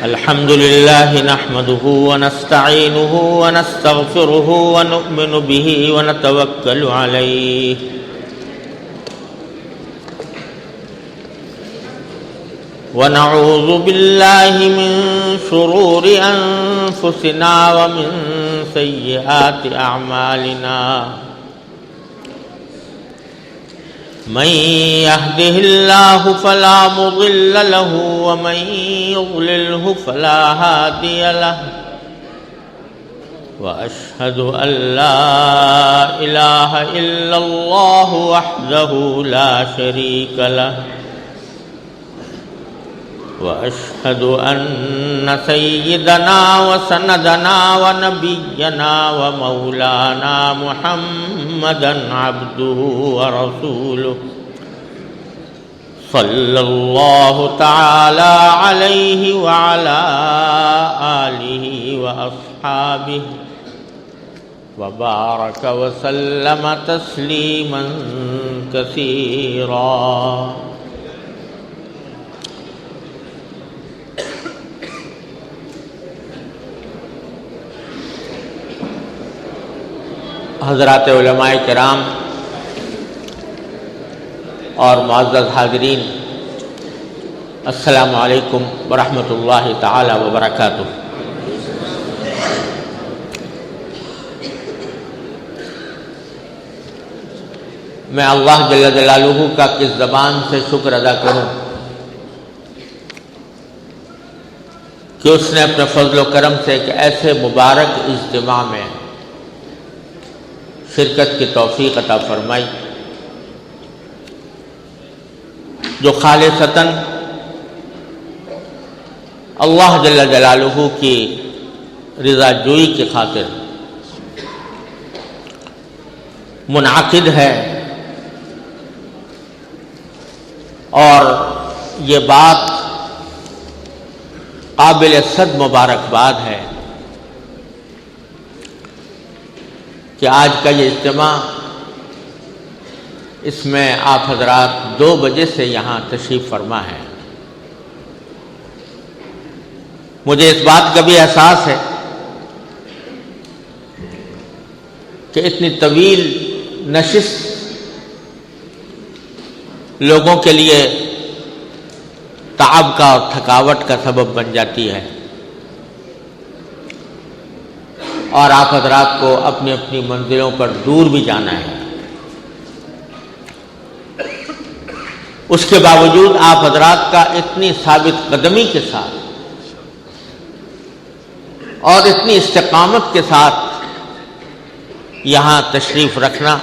الحمد لله نحمده ونستعينه ونستغفره ونؤمن به ونتوكل عليه ونعوذ بالله من شرور أنفسنا ومن سيئات أعمالنا من يهده الله فلا مضل له ومن يضلله فلا هادي له وأشهد أن لا إله إلا الله وحده لا شريك له وأشهد أن سيدنا وسندنا ونبينا ومولانا محمدا عبده ورسوله صلى الله تعالى عليه وعلى آله وأصحابه وبارك وسلم تسليما كثيرا. حضرات علماء کرام اور معزز حاضرین، السلام علیکم ورحمۃ اللہ تعالی وبرکاتہ. میں اللہ جل جلالہ کا کس زبان سے شکر ادا کروں کہ اس نے اپنے فضل و کرم سے ایک ایسے مبارک اجتماع میں شرکت کی توفیق عطا فرمائی جو خالصتاً اللہ جل جلالہ کی رضا جوئی کی خاطر منعقد ہے، اور یہ بات قابل صد مبارکباد ہے کہ آج کا یہ اجتماع، اس میں آپ حضرات 2 بجے سے یہاں تشریف فرما ہے. مجھے اس بات کا بھی احساس ہے کہ اتنی طویل نشست لوگوں کے لیے تعب کا اور تھکاوٹ کا سبب بن جاتی ہے، اور آپ حضرات کو اپنی اپنی منزلوں پر دور بھی جانا ہے. اس کے باوجود آپ حضرات کا اتنی ثابت قدمی کے ساتھ اور اتنی استقامت کے ساتھ یہاں تشریف رکھنا،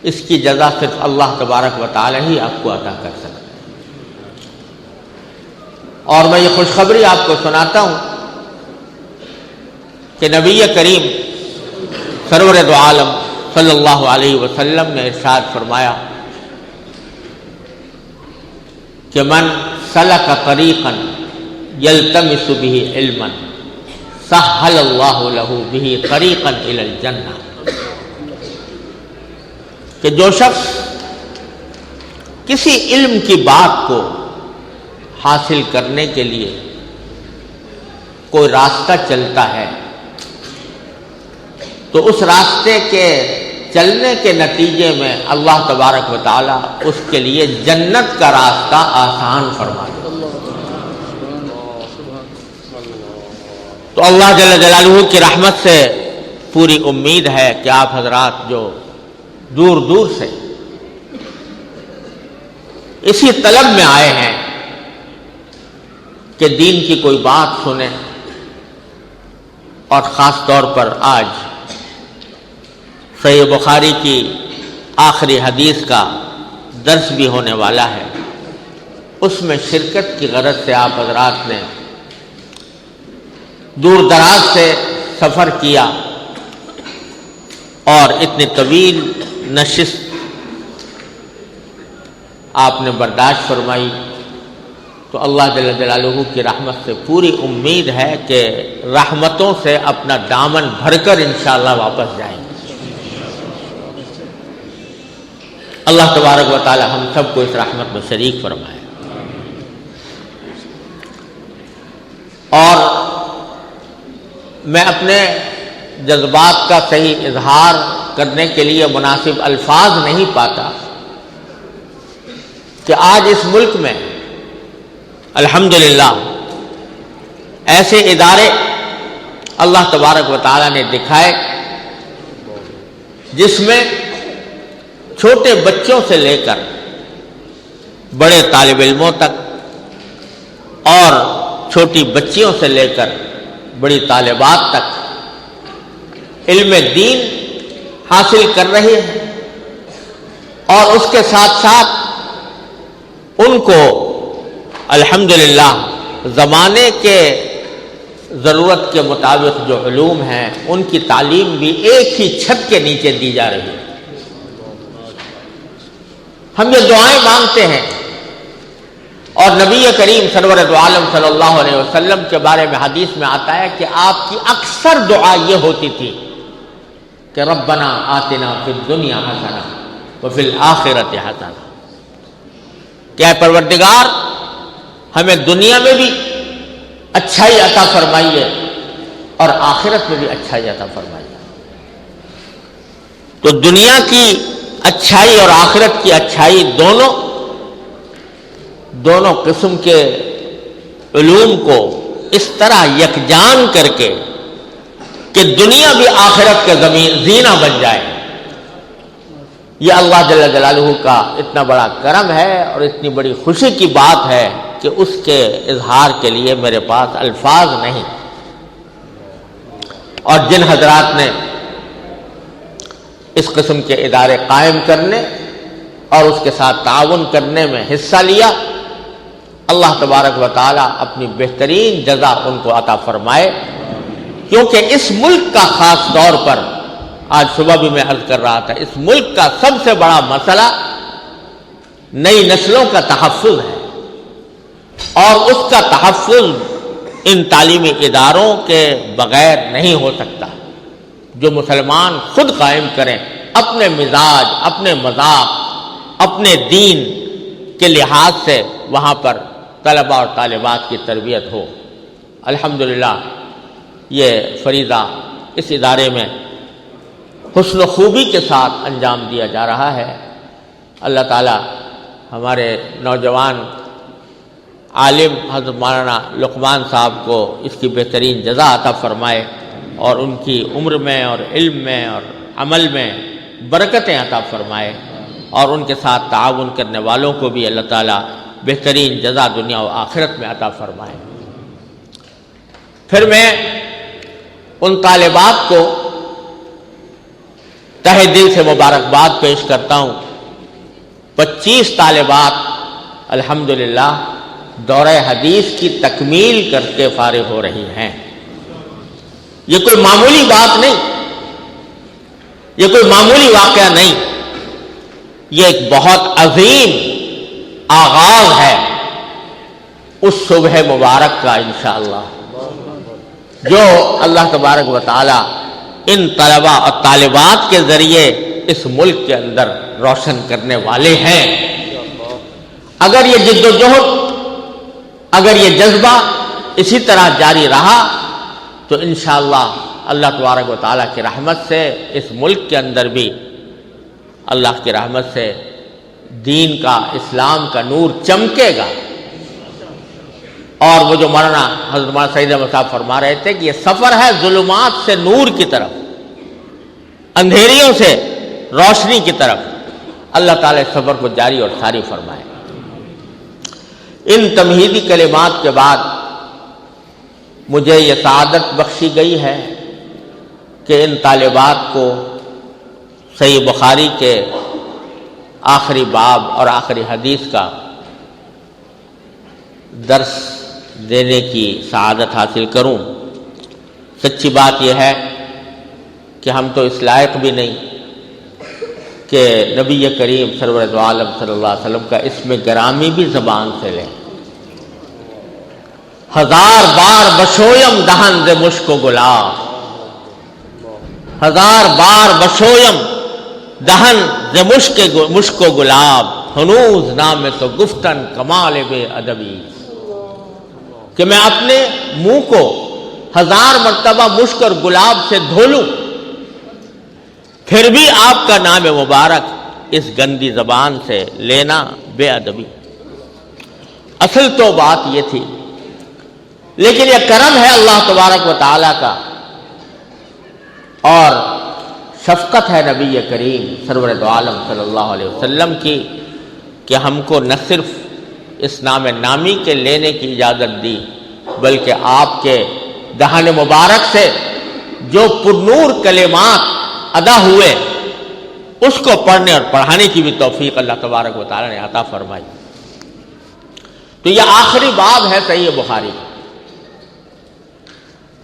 اس کی جزا صرف اللہ تبارک و تعالی ہی آپ کو عطا کر سکتا ہے. اور میں یہ خوشخبری آپ کو سناتا ہوں کہ نبی کریم سرور دو عالم صلی اللہ علیہ وسلم نے ارشاد فرمایا کہ من سلک طریقا یلتمس به علما سہل اللہ لہ به طریقا الی الجنہ، کہ جو شخص کسی علم کی بات کو حاصل کرنے کے لیے کوئی راستہ چلتا ہے تو اس راستے کے چلنے کے نتیجے میں اللہ تبارک و تعالی اس کے لیے جنت کا راستہ آسان فرما دے. تو اللہ جل جلالہ کی رحمت سے پوری امید ہے کہ آپ حضرات جو دور دور سے اسی طلب میں آئے ہیں کہ دین کی کوئی بات سنیں، اور خاص طور پر آج صحیح بخاری کی آخری حدیث کا درس بھی ہونے والا ہے، اس میں شرکت کی غرض سے آپ حضرات نے دور دراز سے سفر کیا اور اتنی طویل نشست آپ نے برداشت فرمائی. تو اللہ جل جلالہ کی رحمت سے پوری امید ہے کہ رحمتوں سے اپنا دامن بھر کر انشاءاللہ واپس جائیں گے. اللہ تبارک و تعالی ہم سب کو اس رحمت میں شریک فرمائے. میں اپنے جذبات کا صحیح اظہار کرنے کے لیے مناسب الفاظ نہیں پاتا کہ آج اس ملک میں الحمدللہ ایسے ادارے اللہ تبارک و تعالیٰ نے دکھائے جس میں چھوٹے بچوں سے لے کر بڑے طالب علموں تک اور چھوٹی بچیوں سے لے کر بڑی طالبات تک علم دین حاصل کر رہے ہیں، اور اس کے ساتھ ساتھ ان کو الحمدللہ زمانے کے ضرورت کے مطابق جو علوم ہیں ان کی تعلیم بھی ایک ہی چھت کے نیچے دی جا رہی ہے۔ ہم یہ دعائیں مانگتے ہیں، اور نبی کریم سرور دو عالم صلی اللہ علیہ وسلم کے بارے میں حدیث میں آتا ہے کہ آپ کی اکثر دعا یہ ہوتی تھی کہ ربنا آتنا فی الدنیا حسنہ وفی الآخرۃ حسنہ، کہ اے پروردگار ہمیں دنیا میں بھی اچھائی عطا فرمائیے اور آخرت میں بھی اچھائی عطا فرمائیے۔ تو دنیا کی اچھائی اور آخرت کی اچھائی دونوں قسم کے علوم کو اس طرح یکجان کر کے کہ دنیا بھی آخرت کے زینہ بن جائے، یہ اللہ جل جلالہ کا اتنا بڑا کرم ہے اور اتنی بڑی خوشی کی بات ہے کہ اس کے اظہار کے لیے میرے پاس الفاظ نہیں۔ اور جن حضرات نے اس قسم کے ادارے قائم کرنے اور اس کے ساتھ تعاون کرنے میں حصہ لیا، اللہ تبارک و تعالی اپنی بہترین جزا ان کو عطا فرمائے، کیونکہ اس ملک کا خاص طور پر آج صبح بھی میں عرض کر رہا تھا، اس ملک کا سب سے بڑا مسئلہ نئی نسلوں کا تحفظ ہے، اور اس کا تحفظ ان تعلیمی اداروں کے بغیر نہیں ہو سکتا۔ جو مسلمان خود قائم کریں اپنے مزاج، اپنے مذاق، اپنے دین کے لحاظ سے وہاں پر طلباء اور طالبات کی تربیت ہو۔ الحمدللہ یہ فریضہ اس ادارے میں حسن و خوبی کے ساتھ انجام دیا جا رہا ہے۔ اللہ تعالی ہمارے نوجوان عالم حضرت مولانا لقمان صاحب کو اس کی بہترین جزا عطا فرمائے، اور ان کی عمر میں اور علم میں اور عمل میں برکتیں عطا فرمائے، اور ان کے ساتھ تعاون کرنے والوں کو بھی اللہ تعالیٰ بہترین جزا دنیا و آخرت میں عطا فرمائے۔ پھر میں ان طالبات کو تہہ دل سے مبارکباد پیش کرتا ہوں۔ 25 طالبات الحمدللہ دورہ حدیث کی تکمیل کر کے فارغ ہو رہی ہیں۔ یہ کوئی معمولی بات نہیں، یہ کوئی معمولی واقعہ نہیں، یہ ایک بہت عظیم آغاز ہے اس صبح مبارک کا انشاءاللہ، جو اللہ تبارک و تعالی ان طلباء اور طالبات کے ذریعے اس ملک کے اندر روشن کرنے والے ہیں۔ اگر یہ جد و جہد، اگر یہ جذبہ اسی طرح جاری رہا تو انشاءاللہ اللہ تبارک و تعالیٰ کی رحمت سے اس ملک کے اندر بھی اللہ کی رحمت سے دین کا، اسلام کا نور چمکے گا۔ اور وہ جو مولانا حضرت مولانا سعید احمد صاحب فرما رہے تھے کہ یہ سفر ہے ظلمات سے نور کی طرف، اندھیریوں سے روشنی کی طرف، اللہ تعالیٰ اس سفر کو جاری اور ساری فرمائے۔ ان تمہیدی کلمات کے بعد مجھے یہ سعادت بخشی گئی ہے کہ ان طالبات کو صحیح بخاری کے آخری باب اور آخری حدیث کا درس دینے کی سعادت حاصل کروں۔ سچی بات یہ ہے کہ ہم تو اس لائق بھی نہیں کہ نبی کریم سرور دو عالم صلی اللہ علیہ وسلم کا اسم گرامی بھی زبان سے لیں۔ 1000 بار بشویم دہن ز مشک و گلاب، 1000 بار بشویم دہن ز مشک و گلاب، ہنوز نام تو گفتن کمال بے ادبی، کہ میں اپنے منہ کو 1000 مرتبہ مشک اور گلاب سے دھو لوں، پھر بھی آپ کا نام مبارک اس گندی زبان سے لینا بے ادبی۔ اصل تو بات یہ تھی، لیکن یہ کرم ہے اللہ تبارک و تعالیٰ کا اور شفقت ہے نبی کریم سرور دو عالم صلی اللہ علیہ وسلم کی کہ ہم کو نہ صرف اس نام نامی کے لینے کی اجازت دی، بلکہ آپ کے دہان مبارک سے جو پرنور کلمات ادا ہوئے اس کو پڑھنے اور پڑھانے کی بھی توفیق اللہ تبارک و تعالیٰ نے عطا فرمائی۔ تو یہ آخری باب ہے صحیح بخاری،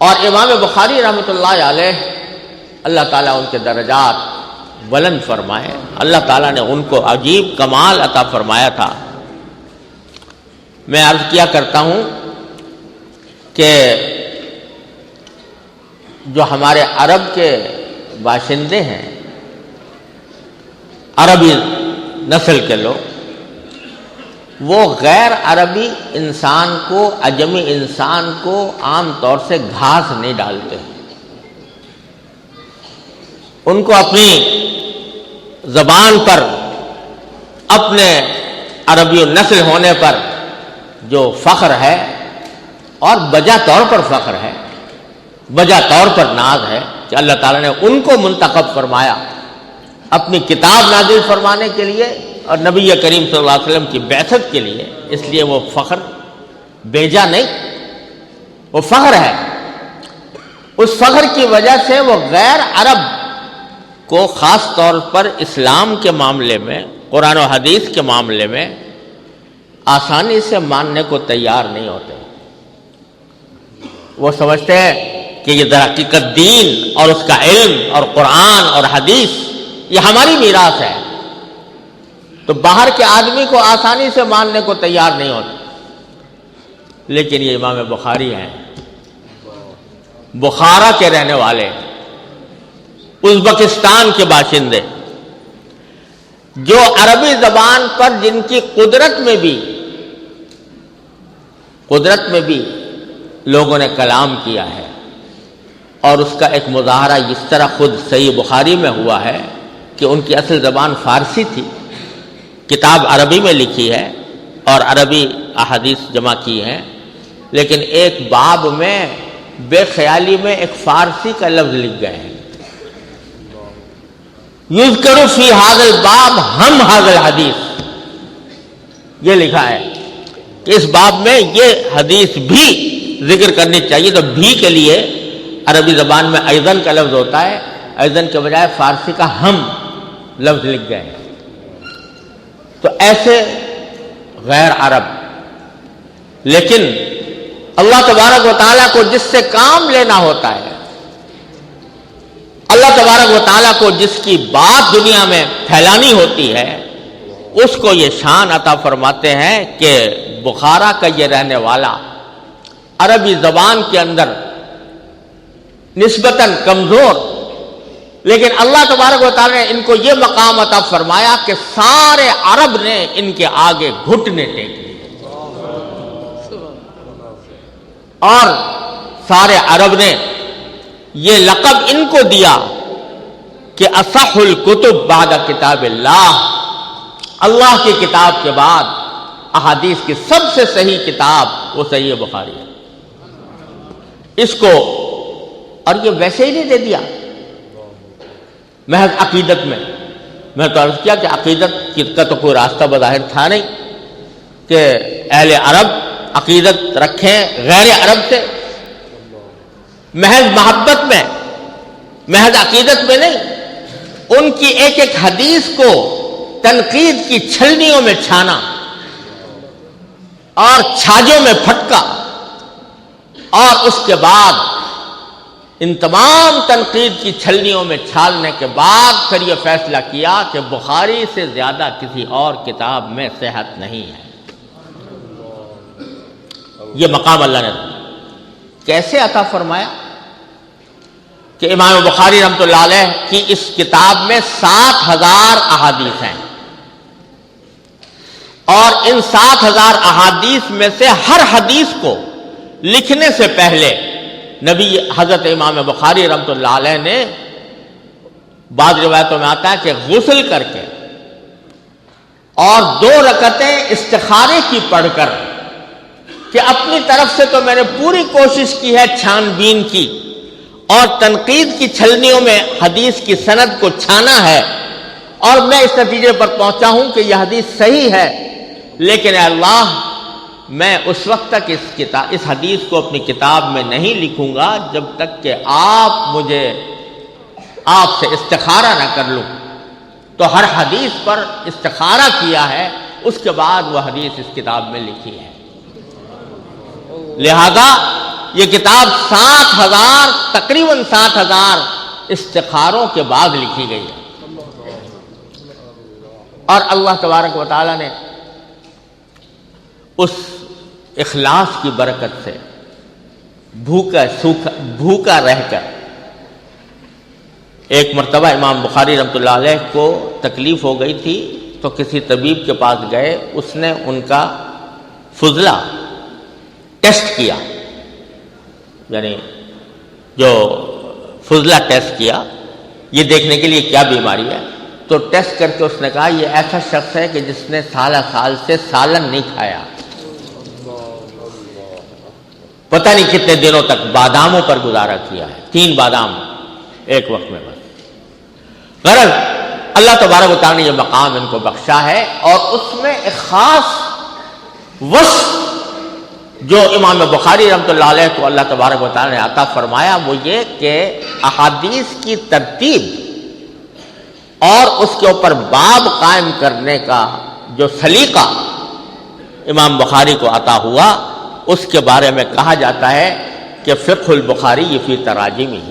اور امام بخاری رحمۃ اللہ علیہ اللہ تعالیٰ ان کے درجات بلند فرمائے، اللہ تعالیٰ نے ان کو عجیب کمال عطا فرمایا تھا۔ میں عرض کیا کرتا ہوں کہ جو ہمارے عرب کے باشندے ہیں، عربی نسل کے لوگ، وہ غیر عربی انسان کو، عجمی انسان کو عام طور سے گھاس نہیں ڈالتے، ان کو اپنی زبان پر، اپنے عربی نسل ہونے پر جو فخر ہے اور بجا طور پر فخر ہے، بجا طور پر ناز ہے کہ اللہ تعالیٰ نے ان کو منتخب فرمایا اپنی کتاب نازل فرمانے کے لیے اور نبی کریم صلی اللہ علیہ وسلم کی بعثت کے لیے، اس لیے وہ فخر بیجا نہیں، وہ فخر ہے۔ اس فخر کی وجہ سے وہ غیر عرب کو خاص طور پر اسلام کے معاملے میں، قرآن و حدیث کے معاملے میں آسانی سے ماننے کو تیار نہیں ہوتے۔ وہ سمجھتے ہیں کہ یہ در حقیقت دین اور اس کا علم اور قرآن اور حدیث یہ ہماری میراث ہے، تو باہر کے آدمی کو آسانی سے ماننے کو تیار نہیں ہوتے۔ لیکن یہ امام بخاری ہیں، بخارا کے رہنے والے، ازبکستان کے باشندے، جو عربی زبان پر جن کی قدرت میں بھی لوگوں نے کلام کیا ہے، اور اس کا ایک مظاہرہ اس طرح خود صحیح بخاری میں ہوا ہے کہ ان کی اصل زبان فارسی تھی، کتاب عربی میں لکھی ہے اور عربی احادیث جمع کی ہیں، لیکن ایک باب میں بے خیالی میں ایک فارسی کا لفظ لکھ گئے ہیں، یذکر فی ھذا الباب ہم ھذا الحدیث، یہ لکھا ہے کہ اس باب میں یہ حدیث بھی ذکر کرنی چاہیے، تو بھی کے لیے عربی زبان میں ایضاً کا لفظ ہوتا ہے، ایضاً کے بجائے فارسی کا ہم لفظ لکھ گئے ہیں۔ تو ایسے غیر عرب، لیکن اللہ تبارک و تعالیٰ کو جس سے کام لینا ہوتا ہے، اللہ تبارک و تعالیٰ کو جس کی بات دنیا میں پھیلانی ہوتی ہے، اس کو یہ شان عطا فرماتے ہیں کہ بخارا کا یہ رہنے والا عربی زبان کے اندر نسبتاً کمزور، لیکن اللہ تبارک و تعالیٰ نے ان کو یہ مقام عطا فرمایا کہ سارے عرب نے ان کے آگے گھٹنے ٹیک لیے، اور سارے عرب نے یہ لقب ان کو دیا کہ اصح الکتب بعد کتاب اللہ، اللہ کی کتاب کے بعد احادیث کی سب سے صحیح کتاب وہ صحیح بخاری ہے۔ اس کو، اور یہ ویسے ہی نہیں دے دیا محض عقیدت میں تو عرض کیا کہ عقیدت کا تو کوئی راستہ بظاہر تھا نہیں کہ اہل عرب عقیدت رکھیں غیر عرب سے، محض محبت میں، محض عقیدت میں نہیں، ان کی ایک ایک حدیث کو تنقید کی چھلنیوں میں چھانا اور چھاجوں میں پھٹکا، اور اس کے بعد ان تمام تنقید کی چھلنیوں میں چھالنے کے بعد پھر یہ فیصلہ کیا کہ بخاری سے زیادہ کسی اور کتاب میں صحت نہیں ہے۔ یہ مقام اللہ نے کیسے عطا فرمایا کہ امام بخاری رحمۃ اللہ علیہ کی اس کتاب میں 7000 احادیث ہیں، اور ان 7000 احادیث میں سے ہر حدیث کو لکھنے سے پہلے نبی حضرت امام بخاری رحمۃ اللہ علیہ نے بعض روایتوں میں آتا ہے کہ غسل کر کے اور 2 رکعتیں استخارے کی پڑھ کر کہ اپنی طرف سے تو میں نے پوری کوشش کی ہے چھان بین کی اور تنقید کی چھلنیوں میں حدیث کی سند کو چھانا ہے اور میں اس نتیجے پر پہنچا ہوں کہ یہ حدیث صحیح ہے، لیکن اے اللہ میں اس وقت تک اس حدیث کو اپنی کتاب میں نہیں لکھوں گا جب تک کہ آپ سے استخارہ نہ کر لوں۔ تو ہر حدیث پر استخارہ کیا ہے، اس کے بعد وہ حدیث اس کتاب میں لکھی ہے۔ لہذا یہ کتاب 7,000 تقریباً 7,000 استخاروں کے بعد لکھی گئی ہے، اور اللہ تبارک و تعالی نے اس اخلاص کی برکت سے بھوکا رہ کر، ایک مرتبہ امام بخاری رحمۃ اللہ علیہ کو تکلیف ہو گئی تھی تو کسی طبیب کے پاس گئے، اس نے ان کا فضلہ ٹیسٹ کیا، یعنی جو فضلہ ٹیسٹ کیا یہ دیکھنے کے لیے کیا بیماری ہے، تو ٹیسٹ کر کے اس نے کہا یہ ایسا شخص ہے کہ جس نے سال سے سالن نہیں کھایا، پتہ نہیں کتنے دنوں تک باداموں پر گزارا کیا ہے، 3 بادام ایک وقت میں بس۔ غرض اللہ تبارک و تعالیٰ نے یہ مقام ان کو بخشا ہے، اور اس میں ایک خاص وصف جو امام بخاری رحمۃ اللہ علیہ کو اللہ تبارک و تعالیٰ نے عطا فرمایا وہ یہ کہ احادیث کی ترتیب اور اس کے اوپر باب قائم کرنے کا جو سلیقہ امام بخاری کو عطا ہوا، اس کے بارے میں کہا جاتا ہے کہ فقہ البخاری فی تراجمہ،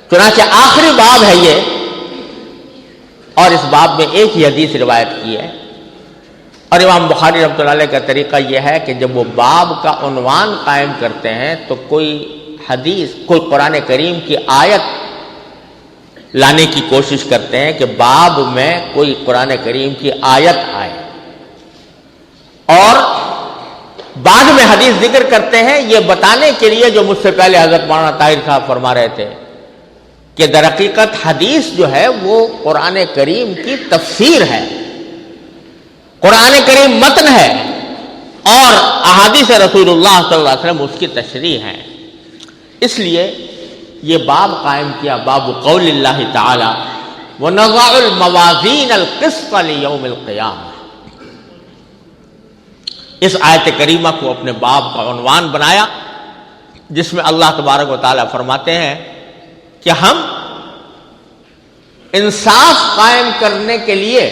چنانچہ آخری باب ہے یہ، اور اس باب میں ایک ہی حدیث روایت کی ہے، اور امام بخاری رحمۃ اللہ علیہ کا طریقہ یہ ہے کہ جب وہ باب کا عنوان قائم کرتے ہیں تو کوئی حدیث، کوئی قرآن کریم کی آیت لانے کی کوشش کرتے ہیں کہ باب میں کوئی قرآن کریم کی آیت آئے، اور بعد میں حدیث ذکر کرتے ہیں یہ بتانے کے لیے، جو مجھ سے پہلے حضرت مولانا طاہر صاحب فرما رہے تھے کہ در حقیقت حدیث جو ہے وہ قرآن کریم کی تفسیر ہے، قرآن کریم متن ہے، اور احادیث رسول اللہ صلی اللہ علیہ وسلم اس کی تشریح ہے۔ اس لیے یہ باب قائم کیا، باب قول اللہ تعالی وَنَضَعُ الْمَوَازِينَ الْقِسْطَ لِيَوْمِ الْقِيَامَةِ، اس آیت کریمہ کو اپنے باب کا عنوان بنایا، جس میں اللہ تبارک و تعالیٰ فرماتے ہیں کہ ہم انصاف قائم کرنے کے لیے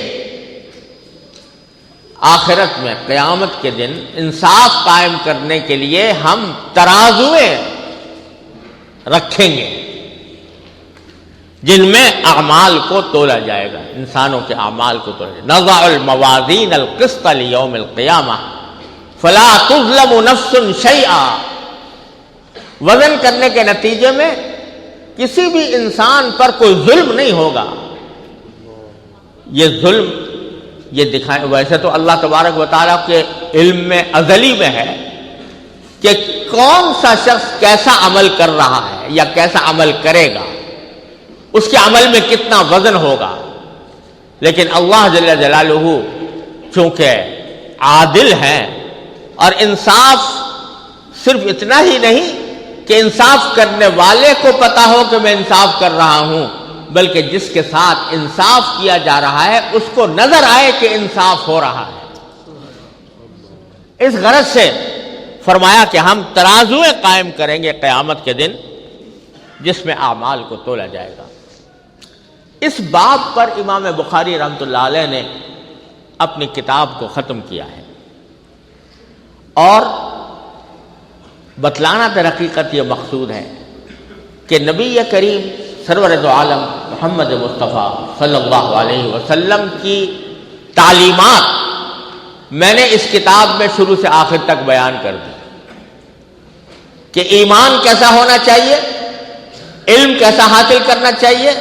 آخرت میں قیامت کے دن انصاف قائم کرنے کے لیے ہم ترازویں رکھیں گے جن میں اعمال کو تولا جائے گا، انسانوں کے اعمال کو تولا جائے گا۔ نضع الموازین القسط لیوم القیامہ فلا تظلم نفس شیئا، وزن کرنے کے نتیجے میں کسی بھی انسان پر کوئی ظلم نہیں ہوگا۔ یہ ظلم یہ دکھائے، ویسے تو اللہ تبارک و تعالیٰ کے علم میں ازلی میں ہے کہ کون سا شخص کیسا عمل کر رہا ہے یا کیسا عمل کرے گا، اس کے عمل میں کتنا وزن ہوگا، لیکن اللہ جل جلالہ چونکہ عادل ہیں، اور انصاف صرف اتنا ہی نہیں کہ انصاف کرنے والے کو پتا ہو کہ میں انصاف کر رہا ہوں، بلکہ جس کے ساتھ انصاف کیا جا رہا ہے اس کو نظر آئے کہ انصاف ہو رہا ہے۔ اس غرض سے فرمایا کہ ہم ترازویں قائم کریں گے قیامت کے دن جس میں اعمال کو تولا جائے گا۔ اس باب پر امام بخاری رحمۃ اللہ علیہ نے اپنی کتاب کو ختم کیا ہے، اور بتلانا در حقیقت یہ مقصود ہے کہ نبی کریم سرور دو عالم محمد مصطفیٰ صلی اللہ علیہ وسلم کی تعلیمات میں نے اس کتاب میں شروع سے آخر تک بیان کر دی کہ ایمان کیسا ہونا چاہیے، علم کیسا حاصل کرنا چاہیے،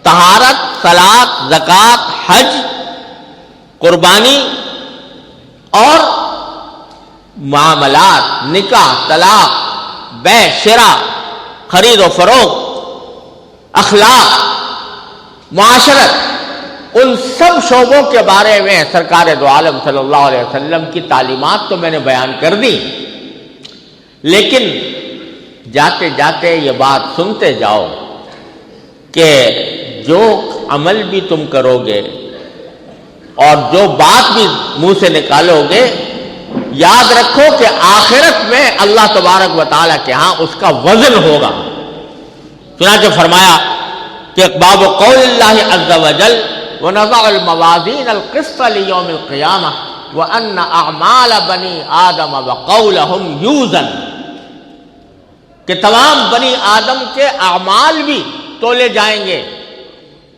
طہارت، صلاۃ، زکوٰۃ، حج، قربانی اور معاملات، نکاح، طلاق، بے شرا، خرید و فروخت، اخلاق، معاشرت، ان سب شعبوں کے بارے میں سرکار دو عالم صلی اللہ علیہ وسلم کی تعلیمات تو میں نے بیان کر دی، لیکن جاتے جاتے یہ بات سنتے جاؤ کہ جو عمل بھی تم کرو گے اور جو بات بھی منہ سے نکالو گے، یاد رکھو کہ آخرت میں اللہ تبارک و تعالیٰ کے ہاں اس کا وزن ہوگا۔ چنانچہ فرمایا کہ باب قول اللہ عز وجل وَنَضَعُ الْمَوَازِينَ الْقِسْطَ لِيَوْمِ الْقِيَامَةِ وَأَنَّ أَعْمَالَ بَنِي آدَمَ وَقَوْلَهُمْ يُوزَنُ، کہ تمام بنی آدم کے اعمال بھی تولے جائیں گے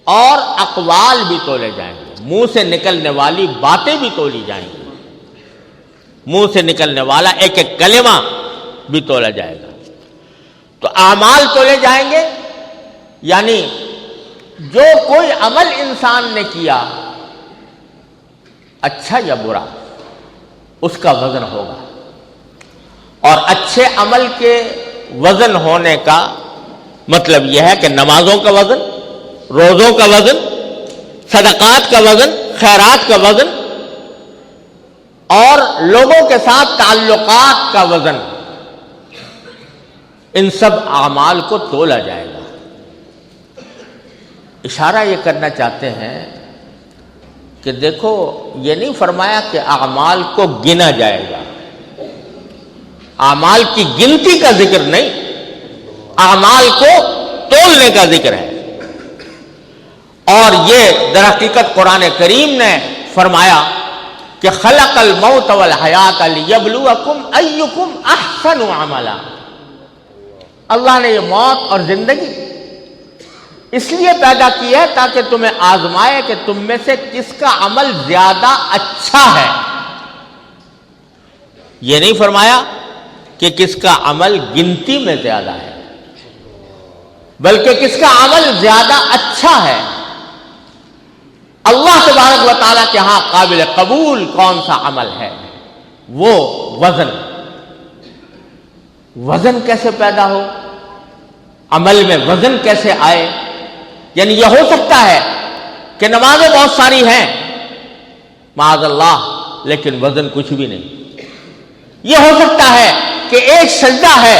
اور اقوال بھی تولے جائیں گے، منہ سے نکلنے والی باتیں بھی تولی جائیں گی، منہ سے نکلنے والا ایک ایک کلمہ بھی تولا جائے گا۔ تو اعمال تولے جائیں گے، یعنی جو کوئی عمل انسان نے کیا اچھا یا برا اس کا وزن ہوگا، اور اچھے عمل کے وزن ہونے کا مطلب یہ ہے کہ نمازوں کا وزن، روزوں کا وزن، صدقات کا وزن، خیرات کا وزن اور لوگوں کے ساتھ تعلقات کا وزن، ان سب اعمال کو تولا جائے گا۔ اشارہ یہ کرنا چاہتے ہیں کہ دیکھو یہ نہیں فرمایا کہ اعمال کو گنا جائے گا، اعمال کی گنتی کا ذکر نہیں، اعمال کو تولنے کا ذکر ہے۔ اور یہ در حقیقت قرآن کریم نے فرمایا کہ خلق الموت والحیات لیبلوکم ایکم احسن عملا، اللہ نے یہ موت اور زندگی اس لیے پیدا کی ہے تاکہ تمہیں آزمائے کہ تم میں سے کس کا عمل زیادہ اچھا ہے۔ یہ نہیں فرمایا کہ کس کا عمل گنتی میں زیادہ ہے، بلکہ کس کا عمل زیادہ اچھا ہے۔ اللہ تبارک و تعالیٰ کے ہاں قابل قبول کون سا عمل ہے؟ وہ وزن کیسے پیدا ہو، عمل میں وزن کیسے آئے؟ یعنی یہ ہو سکتا ہے کہ نمازیں بہت ساری ہیں معاذ اللہ لیکن وزن کچھ بھی نہیں، یہ ہو سکتا ہے کہ ایک سجدہ ہے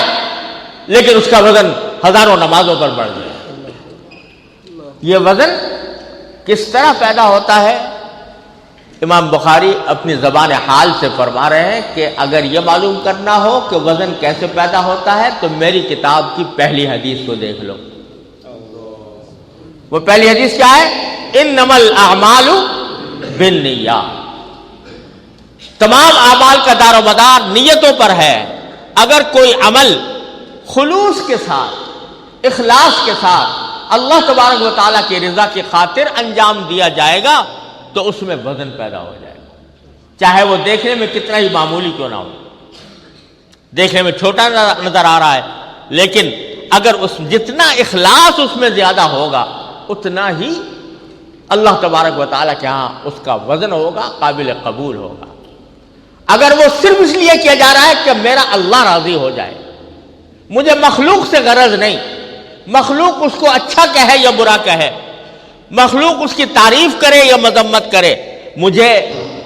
لیکن اس کا وزن ہزاروں نمازوں پر بڑھ گیا۔ یہ وزن کس طرح پیدا ہوتا ہے؟ امام بخاری اپنی زبان حال سے فرما رہے ہیں کہ اگر یہ معلوم کرنا ہو کہ وزن کیسے پیدا ہوتا ہے تو میری کتاب کی پہلی حدیث کو دیکھ لو۔ وہ پہلی حدیث کیا ہے؟ انما الاعمال بالنیات، تمام اعمال کا دار و مدار نیتوں پر ہے۔ اگر کوئی عمل خلوص کے ساتھ، اخلاص کے ساتھ اللہ تبارک و تعالیٰ کی رضا کی خاطر انجام دیا جائے گا تو اس میں وزن پیدا ہو جائے گا، چاہے وہ دیکھنے میں کتنا ہی معمولی کیوں نہ ہو، دیکھنے میں چھوٹا نظر آ رہا ہے، لیکن اگر جتنا اخلاص اس میں زیادہ ہوگا اتنا ہی اللہ تبارک و تعالیٰ کے ہاں اس کا وزن ہوگا، قابل قبول ہوگا۔ اگر وہ صرف اس لیے کیا جا رہا ہے کہ میرا اللہ راضی ہو جائے، مجھے مخلوق سے غرض نہیں، مخلوق اس کو اچھا کہے یا برا کہے، مخلوق اس کی تعریف کرے یا مذمت کرے، مجھے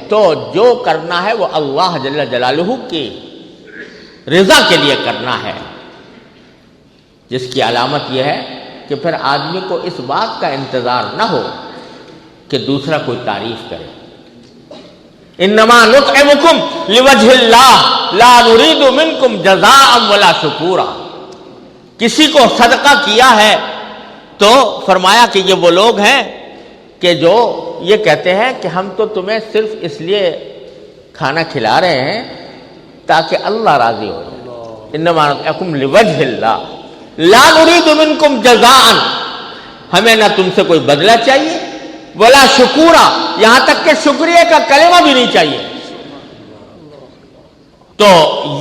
تو جو کرنا ہے وہ اللہ جل جلالہ کی رضا کے لیے کرنا ہے، جس کی علامت یہ ہے کہ پھر آدمی کو اس بات کا انتظار نہ ہو کہ دوسرا کوئی تعریف کرے۔ انما نطعمکم لوجہ اللہ لا نرید منکم جزاء ولا شکورا، کسی کو صدقہ کیا ہے تو فرمایا کہ یہ وہ لوگ ہیں کہ جو یہ کہتے ہیں کہ ہم تو تمہیں صرف اس لیے کھانا کھلا رہے ہیں تاکہ اللہ راضی ہو جائے۔ انما نطعمکم لوجہ اللہ لا نرید منکم جزاء، ہمیں نہ تم سے کوئی بدلہ چاہیے ولا شکورا، یہاں تک کہ شکریہ کا کلمہ بھی نہیں چاہیے۔ تو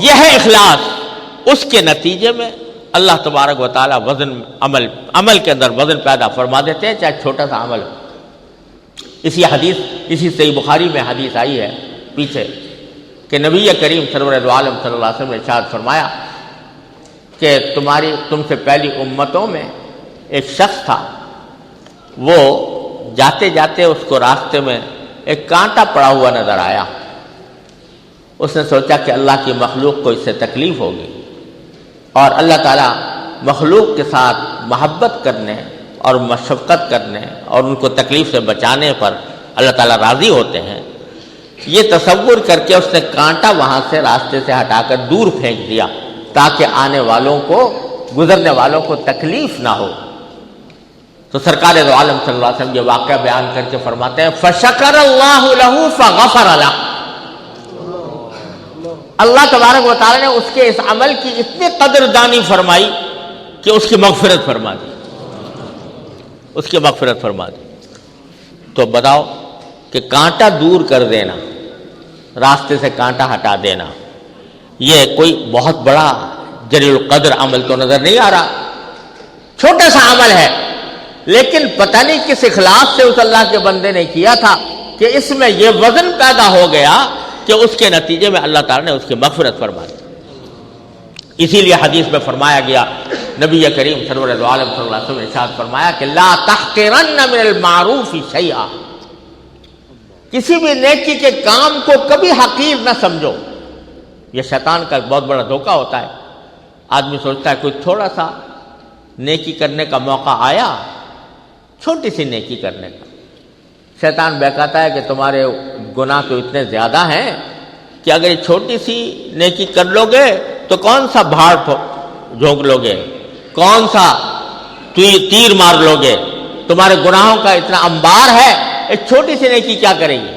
یہ ہے اخلاص، اس کے نتیجے میں اللہ تبارک و تعالیٰ وزن عمل کے اندر وزن پیدا فرما دیتے ہیں، چاہے چھوٹا سا عمل ہو۔ اسی صحیح بخاری میں حدیث آئی ہے پیچھے کہ نبی کریم سرور دو عالم صلی اللہ علیہ وسلم نے ارشاد فرمایا کہ تم سے پہلی امتوں میں ایک شخص تھا، وہ جاتے جاتے اس کو راستے میں ایک کانٹا پڑا ہوا نظر آیا۔ اس نے سوچا کہ اللہ کی مخلوق کو اس سے تکلیف ہوگی، اور اللہ تعالیٰ مخلوق کے ساتھ محبت کرنے اور مشفقت کرنے اور ان کو تکلیف سے بچانے پر اللہ تعالیٰ راضی ہوتے ہیں۔ یہ تصور کر کے اس نے کانٹا وہاں سے راستے سے ہٹا کر دور پھینک دیا تاکہ آنے والوں کو، گزرنے والوں کو تکلیف نہ ہو۔ تو سرکار دو عالم صلی اللہ علیہ وسلم یہ واقعہ بیان کر کے فرماتے ہیں فَشَكَرَ اللَّهُ لَهُ فَغَفَرَ لَهُ۔ اللہ تبارک و تعالی نے اس کے اس عمل کی اتنی قدردانی فرمائی کہ اس کی مغفرت فرما دی، اس کی مغفرت فرما دی۔ تو بتاؤ کہ کانٹا دور کر دینا، راستے سے کانٹا ہٹا دینا، یہ کوئی بہت بڑا جلیل القدر عمل تو نظر نہیں آ رہا، چھوٹا سا عمل ہے، لیکن پتہ نہیں کس اخلاص سے اس اللہ کے بندے نے کیا تھا کہ اس میں یہ وزن پیدا ہو گیا کہ اس کے نتیجے میں اللہ تعالیٰ نے اس کی مغفرت فرما دی۔ اسی لیے حدیث میں فرمایا گیا، نبی کریم سرور دو عالم صلی اللہ علیہ وسلم نے ارشاد فرمایا کہ لا تحقرن من المعروف شیئا، کسی بھی نیکی کے کام کو کبھی حقیر نہ سمجھو۔ یہ شیطان کا بہت بڑا دھوکہ ہوتا ہے، آدمی سوچتا ہے کوئی تھوڑا سا نیکی کرنے کا موقع آیا، چھوٹی سی نیکی کرنے کا، شیطان بہکاتا ہے کہ تمہارے گناہ تو اتنے زیادہ ہیں کہ اگر یہ چھوٹی سی نیکی کر لو گے تو کون سا بھاڑ جھونک لو گے، کون سا تیر مار لو گے، تمہارے گناہوں کا اتنا انبار ہے، ایک چھوٹی سی نیکی کیا کرے گی۔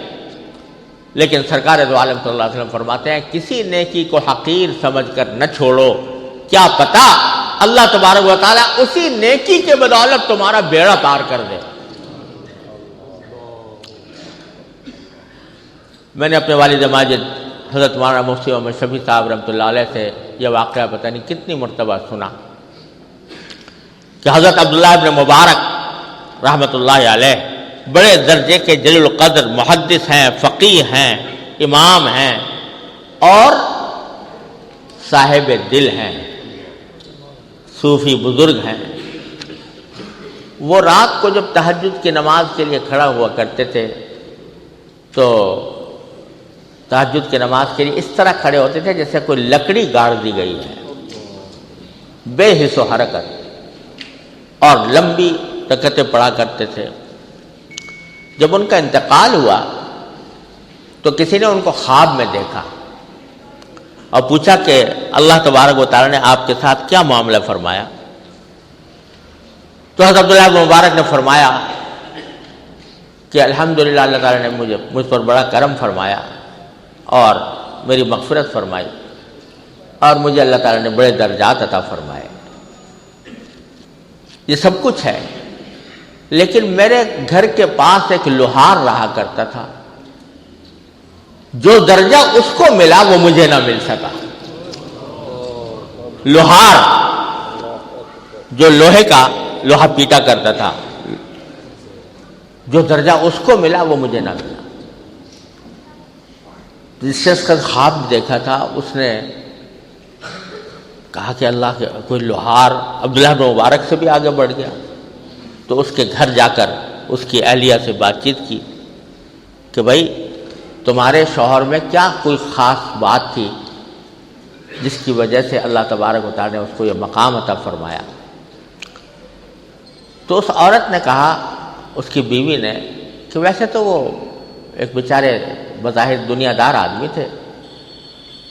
لیکن سرکار دو عالم صلی اللہ علیہ وسلم فرماتے ہیں کسی نیکی کو حقیر سمجھ کر نہ چھوڑو، کیا پتہ اللہ تبارک و تعالیٰ اسی نیکی کے بدولت تمہارا بیڑا پار کر دے۔ میں نے اپنے والد ماجد حضرت مولانا مفتی محمد شفیع صاحب رحمۃ اللہ علیہ سے یہ واقعہ پتہ نہیں کتنی مرتبہ سنا کہ حضرت عبداللہ ابن مبارک رحمۃ اللہ علیہ بڑے درجے کے جلیل القدر محدث ہیں، فقیہ ہیں، امام ہیں اور صاحب دل ہیں، صوفی بزرگ ہیں۔ وہ رات کو جب تہجد کی نماز کے لیے کھڑا ہوا کرتے تھے تو تہجد کی نماز کے لیے اس طرح کھڑے ہوتے تھے جیسے کوئی لکڑی گاڑ دی گئی ہے، بے حس و حرکت، اور لمبی رکعتیں پڑھا کرتے تھے۔ جب ان کا انتقال ہوا تو کسی نے ان کو خواب میں دیکھا اور پوچھا کہ اللہ تبارک و تعالیٰ نے آپ کے ساتھ کیا معاملہ فرمایا؟ تو حضرت عبداللہ بن مبارک نے فرمایا کہ الحمدللہ اللہ تعالیٰ نے مجھ پر بڑا کرم فرمایا اور میری مغفرت فرمائی، اور مجھے اللہ تعالیٰ نے بڑے درجات عطا فرمائے۔ یہ سب کچھ ہے، لیکن میرے گھر کے پاس ایک لوہار رہا کرتا تھا، جو درجہ اس کو ملا وہ مجھے نہ مل سکا۔ لوہار جو لوہا پیٹا کرتا تھا، جو درجہ اس کو ملا وہ مجھے نہ ملا۔ جس شخص کا خواب دیکھا تھا اس نے کہا کہ اللہ کے کوئی لوہار عبداللہ بن مبارک سے بھی آگے بڑھ گیا، تو اس کے گھر جا کر اس کی اہلیہ سے بات چیت کی کہ بھائی تمہارے شوہر میں کیا کوئی خاص بات تھی جس کی وجہ سے اللہ تبارک و تعالیٰ نے اس کو یہ مقام عطا فرمایا؟ تو اس عورت نے کہا، اس کی بیوی نے، کہ ویسے تو وہ ایک بیچارے بظاہر دنیا دار آدمی تھے،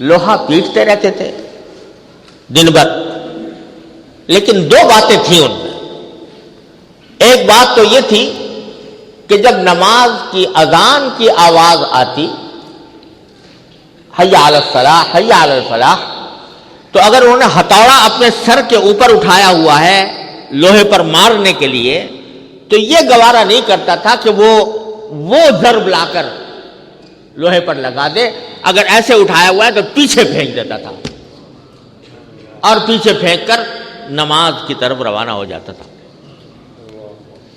لوہا پیٹتے رہتے تھے دن بھر، لیکن دو باتیں تھیں ان میں۔ ایک بات تو یہ تھی کہ جب نماز کی اذان کی آواز آتی، حی علی الصلاح حی علی الفلاح، تو اگر انہوں نے ہتھوڑا اپنے سر کے اوپر اٹھایا ہوا ہے لوہے پر مارنے کے لیے، تو یہ گوارا نہیں کرتا تھا کہ وہ ضرب لا کر لوہے پر لگا دے، اگر ایسے اٹھایا ہوا ہے تو پیچھے پھینک دیتا تھا اور پیچھے پھینک کر نماز کی طرف روانہ ہو جاتا تھا۔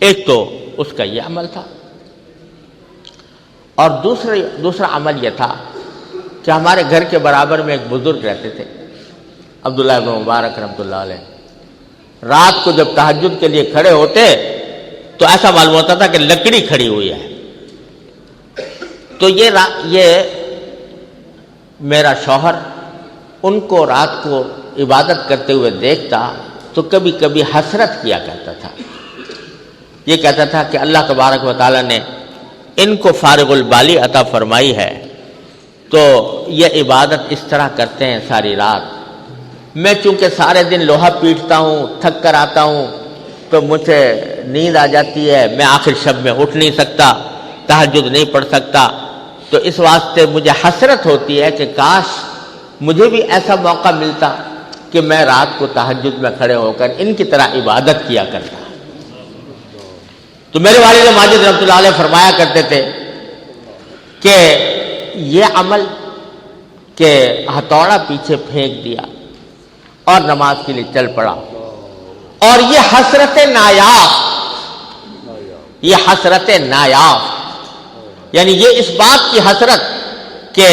ایک تو اس کا یہ عمل تھا، اور دوسرا عمل یہ تھا کہ ہمارے گھر کے برابر میں ایک بزرگ رہتے تھے، عبداللہ ابن مبارک رحمۃ اللہ علیہ رات کو جب تہجد کے لیے کھڑے ہوتے تو ایسا معلوم ہوتا تھا کہ لکڑی کھڑی ہوئی ہے. تو یہ میرا شوہر ان کو رات کو عبادت کرتے ہوئے دیکھتا تو کبھی کبھی حسرت کیا کرتا تھا. یہ کہتا تھا کہ اللہ تبارک و تعالیٰ نے ان کو فارغ البالی عطا فرمائی ہے تو یہ عبادت اس طرح کرتے ہیں ساری رات. میں چونکہ سارے دن لوہا پیٹتا ہوں، تھک کر آتا ہوں تو مجھے نیند آ جاتی ہے، میں آخر شب میں اٹھ نہیں سکتا، تہجد نہیں پڑھ سکتا. تو اس واسطے مجھے حسرت ہوتی ہے کہ کاش مجھے بھی ایسا موقع ملتا کہ میں رات کو تہجد میں کھڑے ہو کر ان کی طرح عبادت کیا کرتا. تو میرے والد ماجد رحمۃ اللہ علیہ فرمایا کرتے تھے کہ یہ عمل کہ ہتھوڑا پیچھے پھینک دیا اور نماز کے لیے چل پڑا، اور یہ حسرت نایاب، یعنی یہ اس بات کی حسرت کہ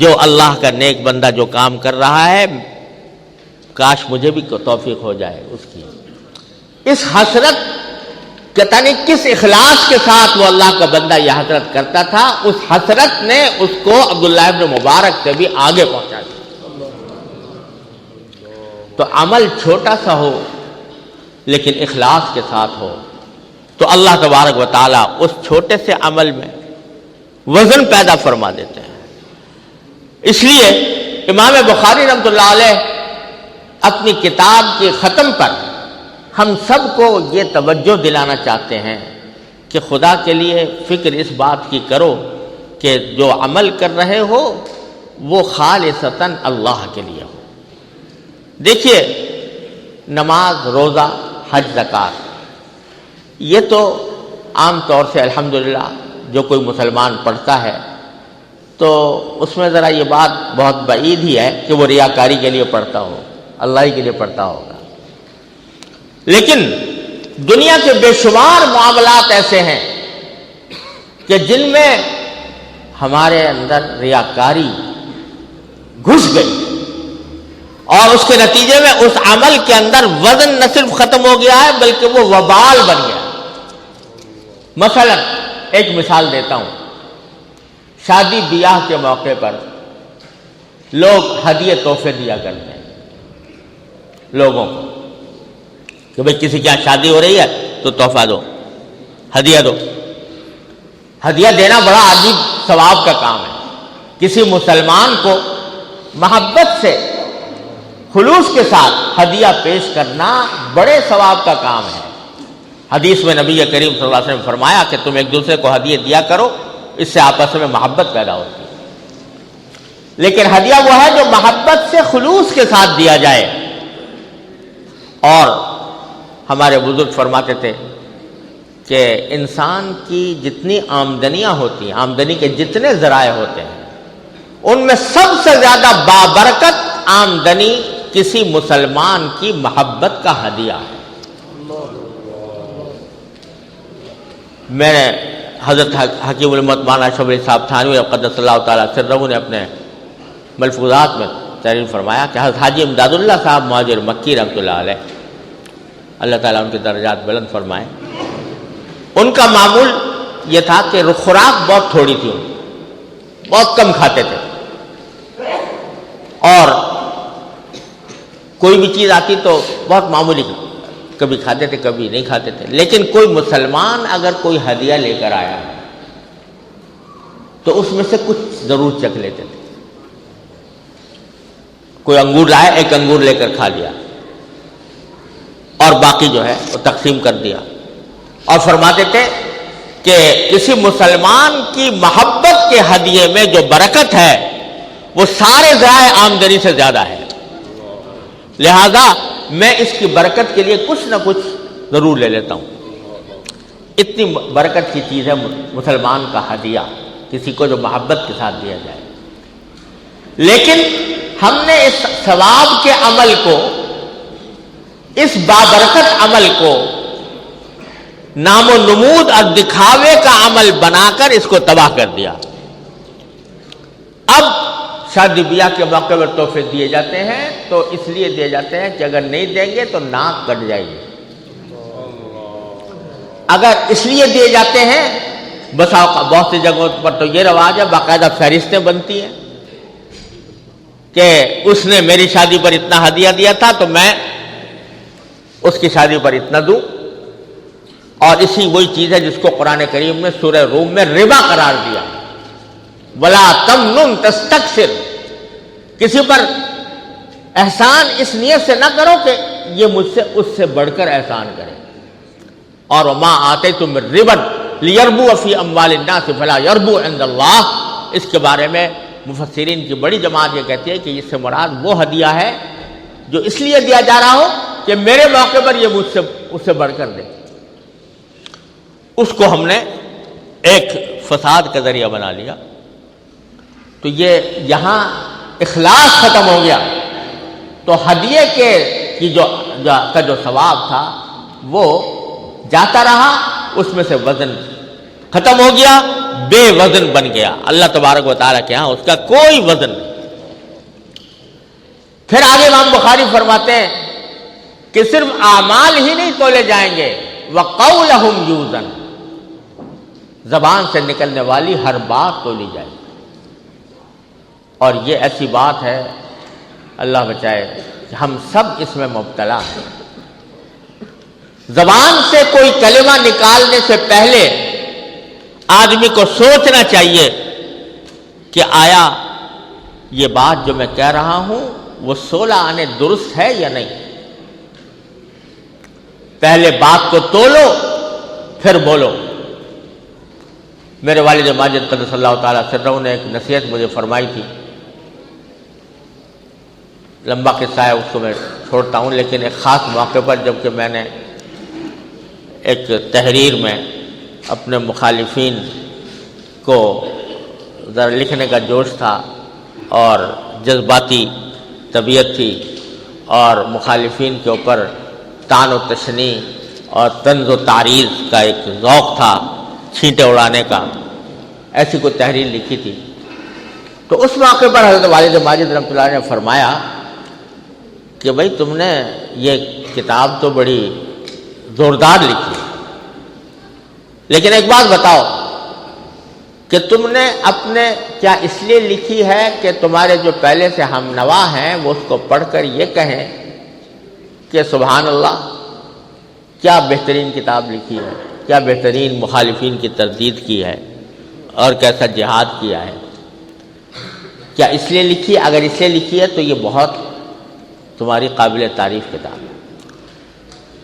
جو اللہ کا نیک بندہ جو کام کر رہا ہے کاش مجھے بھی توفیق ہو جائے اس کی. اس حسرت پتہ نہیں کس اخلاص کے ساتھ وہ اللہ کا بندہ یہ حسرت کرتا تھا، اس حسرت نے اس کو عبداللہ ابن مبارک سے بھی آگے پہنچا دیا. تو عمل چھوٹا سا ہو لیکن اخلاص کے ساتھ ہو تو اللہ تبارک و تعالیٰ اس چھوٹے سے عمل میں وزن پیدا فرما دیتے ہیں. اس لیے امام بخاری رحمۃ اللہ علیہ اپنی کتاب کے ختم پر ہم سب کو یہ توجہ دلانا چاہتے ہیں کہ خدا کے لیے فکر اس بات کی کرو کہ جو عمل کر رہے ہو وہ خالصتاً اللہ کے لیے ہو. دیکھیے نماز، روزہ، حج، زکوٰۃ یہ تو عام طور سے الحمدللہ جو کوئی مسلمان پڑھتا ہے تو اس میں ذرا یہ بات بہت بعید ہی ہے کہ وہ ریاکاری کے لیے پڑھتا ہو، اللہ ہی کے لیے پڑھتا ہوگا. لیکن دنیا کے بے شمار معاملات ایسے ہیں کہ جن میں ہمارے اندر ریاکاری گھس گئی اور اس کے نتیجے میں اس عمل کے اندر وزن نہ صرف ختم ہو گیا ہے بلکہ وہ وبال بن گیا. مثلا ایک مثال دیتا ہوں. شادی بیاہ کے موقع پر لوگ ہدیے تحفے دیا کرتے ہیں لوگوں کو کہ بھئی کسی کے یہاں شادی ہو رہی ہے تو تحفہ دو، ہدیہ دو. ہدیہ دینا بڑا عجیب ثواب کا کام ہے. کسی مسلمان کو محبت سے خلوص کے ساتھ ہدیہ پیش کرنا بڑے ثواب کا کام ہے. حدیث میں نبی کریم صلی اللہ علیہ وسلم نے فرمایا کہ تم ایک دوسرے کو ہدیہ دیا کرو، اس سے آپس میں محبت پیدا ہوتی ہے. لیکن ہدیہ وہ ہے جو محبت سے خلوص کے ساتھ دیا جائے. اور ہمارے بزرگ فرماتے تھے کہ انسان کی جتنی آمدنیاں ہوتی ہیں، آمدنی کے جتنے ذرائع ہوتے ہیں، ان میں سب سے زیادہ بابرکت آمدنی کسی مسلمان کی محبت کا ہدیہ ہے. میں نے حضرت حکیم الامت مولانا شبلی صاحب تھانوی قدس اللہ تعالیٰ سرہ نے اپنے ملفوظات میں تحریر فرمایا کہ حضرت حاجی امداد اللہ صاحب مہاجر مکی رحمۃ اللہ علیہ، اللہ تعالیٰ ان کے درجات بلند فرمائے، ان کا معمول یہ تھا کہ خوراک بہت تھوڑی تھی، بہت کم کھاتے تھے اور کوئی بھی چیز آتی تو بہت معمولی کبھی کھاتے تھے کبھی نہیں کھاتے تھے. لیکن کوئی مسلمان اگر کوئی ہدیہ لے کر آیا تو اس میں سے کچھ ضرور چکھ لیتے تھے. کوئی انگور لائے، ایک انگور لے کر کھا لیا اور باقی جو ہے وہ تقسیم کر دیا. اور فرماتے تھے کہ کسی مسلمان کی محبت کے ہدیے میں جو برکت ہے وہ سارے ذرائع آمدنی سے زیادہ ہے، لہذا میں اس کی برکت کے لیے کچھ نہ کچھ ضرور لے لیتا ہوں. اتنی برکت کی چیز ہے مسلمان کا ہدیہ، کسی کو جو محبت کے ساتھ دیا جائے. لیکن ہم نے اس ثواب کے عمل کو، اس بابرکت عمل کو نام و نمود اور دکھاوے کا عمل بنا کر اس کو تباہ کر دیا. اب شادی بیاہ کے موقع پر تحفے دیے جاتے ہیں تو اس لیے دیے جاتے ہیں کہ اگر نہیں دیں گے تو ناک کٹ جائے گی. اگر اس لیے دیے جاتے ہیں، بہت سی جگہوں پر تو یہ رواج ہے، باقاعدہ فہرستیں بنتی ہیں کہ اس نے میری شادی پر اتنا ہدیہ دیا تھا تو میں اس کی شادی پر اتنا دوں. اور اسی وہی چیز ہے جس کو قرآن کریم نے سورہ روم میں ربا قرار دیا. وَلَا تَمْنُن تَسْتَكْثِرْ، کسی پر احسان اس نیت سے نہ کرو کہ یہ مجھ سے اس سے بڑھ کر احسان کرے. اور وَمَا آتَيْتُم مِّن رِّبًا لِيَرْبُوَ فِي أَمْوَالِ النَّاسِ فَلَا يَرْبُو عِندَ اللَّهِ، اس کے بارے میں مفسرین کی بڑی جماعت یہ کہتی ہے کہ اس سے مراد وہ ہدیہ ہے جو اس لیے دیا جا رہا ہو کہ میرے موقع پر یہ مجھ سے اس سے بڑھ کر دے. اس کو ہم نے ایک فساد کا ذریعہ بنا لیا. تو یہ یہاں اخلاص ختم ہو گیا تو ہدیے کی جو ثواب تھا وہ جاتا رہا، اس میں سے وزن ختم ہو گیا، بے وزن بن گیا. اللہ تبارک و تعالیٰ کے ہاں اس کا کوئی وزن نہیں. پھر آگے امام بخاری فرماتے ہیں کہ صرف اعمال ہی نہیں تولے جائیں گے، وَقَوْلَهُمْ يُوزَنْ، زبان سے نکلنے والی ہر بات تولی جائے. اور یہ ایسی بات ہے، اللہ بچائے، کہ ہم سب اس میں مبتلا ہیں. زبان سے کوئی کلمہ نکالنے سے پہلے آدمی کو سوچنا چاہیے کہ آیا یہ بات جو میں کہہ رہا ہوں وہ 16 آنے درست ہے یا نہیں. پہلے بات کو تولو پھر بولو. میرے والد ماجد قدس اللہ تعالیٰ سرہ نے ایک نصیحت مجھے فرمائی تھی، لمبا قصہ ہے، اس کو میں چھوڑتا ہوں، لیکن ایک خاص موقع پر جب کہ میں نے ایک تحریر میں اپنے مخالفین کو ذرا لکھنے کا جوش تھا اور جذباتی طبیعت تھی اور مخالفین کے اوپر طعن و تشنیع اور طنز و تعریض کا ایک ذوق تھا، چھینٹے اڑانے کا، ایسی کوئی تحریر لکھی تھی. تو اس موقع پر حضرت والد ماجد رحمۃ اللہ نے فرمایا کہ بھائی تم نے یہ کتاب تو بڑی زوردار لکھی، لیکن ایک بات بتاؤ کہ تم نے اپنے کیا اس لیے لکھی ہے کہ تمہارے جو پہلے سے ہم نوا ہیں وہ اس کو پڑھ کر یہ کہیں کہ سبحان اللہ کیا بہترین کتاب لکھی ہے، کیا بہترین مخالفین کی تردید کی ہے اور کیسا جہاد کیا ہے. کیا اس لیے لکھی ہے؟ اگر اس لیے لکھی ہے تو یہ بہت تمہاری قابل تعریف کتاب ہے.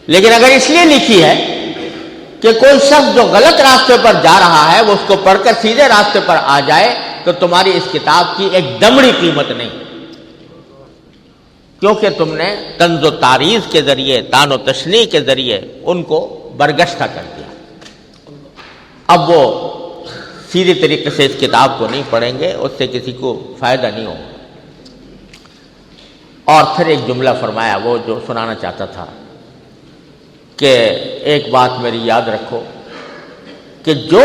لیکن اگر اس لیے لکھی ہے کہ کوئی شخص جو غلط راستے پر جا رہا ہے وہ اس کو پڑھ کر سیدھے راستے پر آ جائے تو تمہاری اس کتاب کی ایک دمڑی قیمت نہیں، کیونکہ تم نے طنز و تعریض کے ذریعے، طعن و تشنیع کے ذریعے ان کو برگشتہ کر دیا. اب وہ سیدھے طریقے سے اس کتاب کو نہیں پڑھیں گے، اس سے کسی کو فائدہ نہیں ہوگا. اور پھر ایک جملہ فرمایا وہ جو سنانا چاہتا تھا کہ ایک بات میری یاد رکھو کہ جو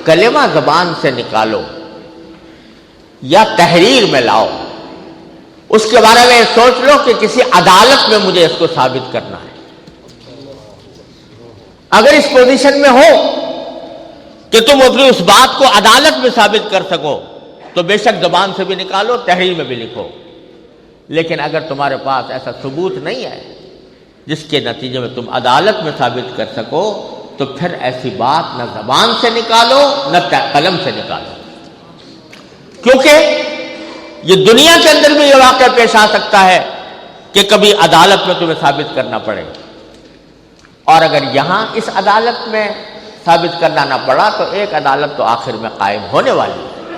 کلمہ زبان سے نکالو یا تحریر میں لاؤ اس کے بارے میں سوچ لو کہ کسی عدالت میں مجھے اس کو ثابت کرنا ہے. اگر اس پوزیشن میں ہو کہ تم اپنی اس بات کو عدالت میں ثابت کر سکو تو بے شک زبان سے بھی نکالو، تحریر میں بھی لکھو. لیکن اگر تمہارے پاس ایسا ثبوت نہیں ہے جس کے نتیجے میں تم عدالت میں ثابت کر سکو تو پھر ایسی بات نہ زبان سے نکالو نہ قلم سے نکالو، کیونکہ یہ دنیا کے اندر بھی یہ واقعہ پیش آ سکتا ہے کہ کبھی عدالت میں تمہیں ثابت کرنا پڑے. اور اگر یہاں اس عدالت میں ثابت کرنا نہ پڑا تو ایک عدالت تو آخر میں قائم ہونے والی ہے،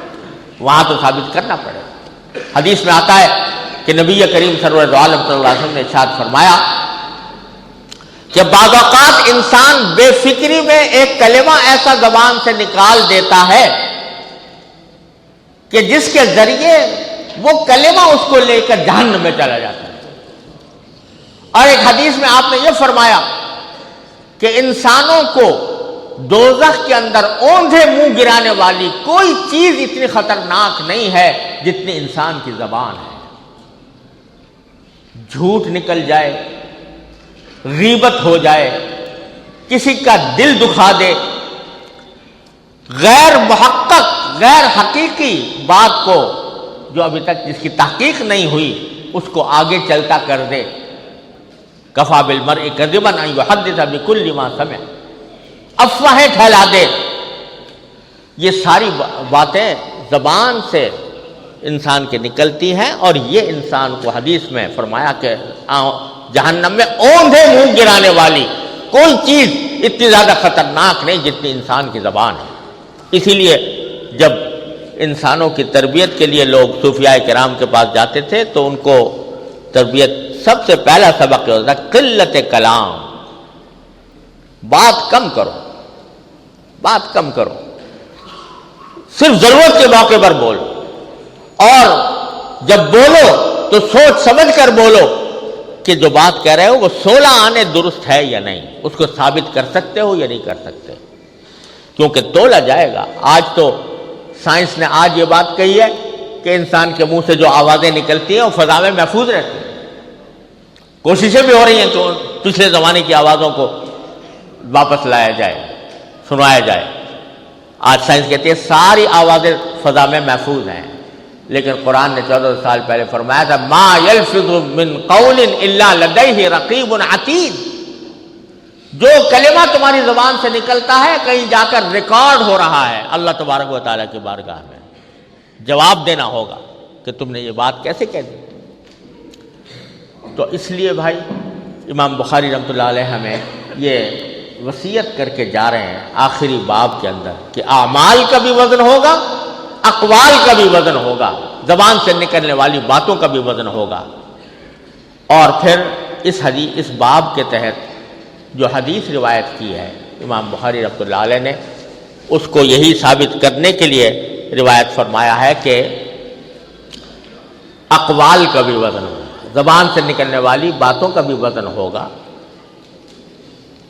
وہاں تو ثابت کرنا پڑے. حدیث میں آتا ہے کہ نبی کریم سرور عالم صلی اللہ علیہ وسلم نے ارشاد فرمایا کہ بعض اوقات انسان بے فکری میں ایک کلمہ ایسا زبان سے نکال دیتا ہے کہ جس کے ذریعے وہ کلمہ اس کو لے کر جہنم میں چلا جاتا ہے. اور ایک حدیث میں آپ نے یہ فرمایا کہ انسانوں کو دوزخ کے اندر اوندھے منہ گرانے والی کوئی چیز اتنی خطرناک نہیں ہے جتنی انسان کی زبان ہے۔ جھوٹ نکل جائے، غیبت ہو جائے، کسی کا دل دکھا دے، غیر محقق غیر حقیقی بات کو جو ابھی تک جس کی تحقیق نہیں ہوئی اس کو آگے چلتا کر دے۔ کفا بالمرء کذبا ان یحدث بکل ما سمع، افواہیں پھیلا دے۔ یہ ساری باتیں زبان سے انسان کے نکلتی ہیں، اور یہ انسان کو حدیث میں فرمایا کہ جہنم میں اوندھے منہ گرانے والی کوئی چیز اتنی زیادہ خطرناک نہیں جتنی انسان کی زبان ہے۔ اسی لیے جب انسانوں کی تربیت کے لیے لوگ صوفیاء کرام کے پاس جاتے تھے تو ان کو تربیت سب سے پہلا سبق ہوتا ہے قلت کلام، بات کم کرو، بات کم کرو، صرف ضرورت کے موقع پر بولو، اور جب بولو تو سوچ سمجھ کر بولو کہ جو بات کہہ رہے ہو وہ 16 آنے درست ہے یا نہیں، اس کو ثابت کر سکتے ہو یا نہیں کر سکتے، کیونکہ تولا جائے گا۔ آج تو سائنس نے آج یہ بات کہی ہے کہ انسان کے منہ سے جو آوازیں نکلتی ہیں وہ فضا میں محفوظ رہتی ہیں۔ کوششیں بھی ہو رہی ہیں کہ پچھلے زمانے کی آوازوں کو واپس لایا جائے، سنوایا جائے۔ آج سائنس کہتی ہے ساری آوازیں فضا میں محفوظ ہیں، لیکن قرآن نے 14 سال پہلے فرمایا تھا ما یلفظ من قول الا لدیہ رقیب عتید، جو کلمہ تمہاری زبان سے نکلتا ہے کہیں جا کر ریکارڈ ہو رہا ہے اللہ تبارک و تعالیٰ کی بارگاہ میں، جواب دینا ہوگا کہ تم نے یہ بات کیسے کہہ دی۔ تو اس لیے بھائی امام بخاری رحمۃ اللہ علیہ ہمیں یہ وصیت کر کے جا رہے ہیں آخری باب کے اندر کہ اعمال کا بھی وزن ہوگا، اقوال کا بھی وزن ہوگا، زبان سے نکلنے والی باتوں کا بھی وزن ہوگا۔ اور پھر اس باب کے تحت جو حدیث روایت کی ہے امام بخاری رحمۃ اللہ علیہ نے، اس کو یہی ثابت کرنے کے لیے روایت فرمایا ہے کہ اقوال کا بھی وزن ہوگا، زبان سے نکلنے والی باتوں کا بھی وزن ہوگا۔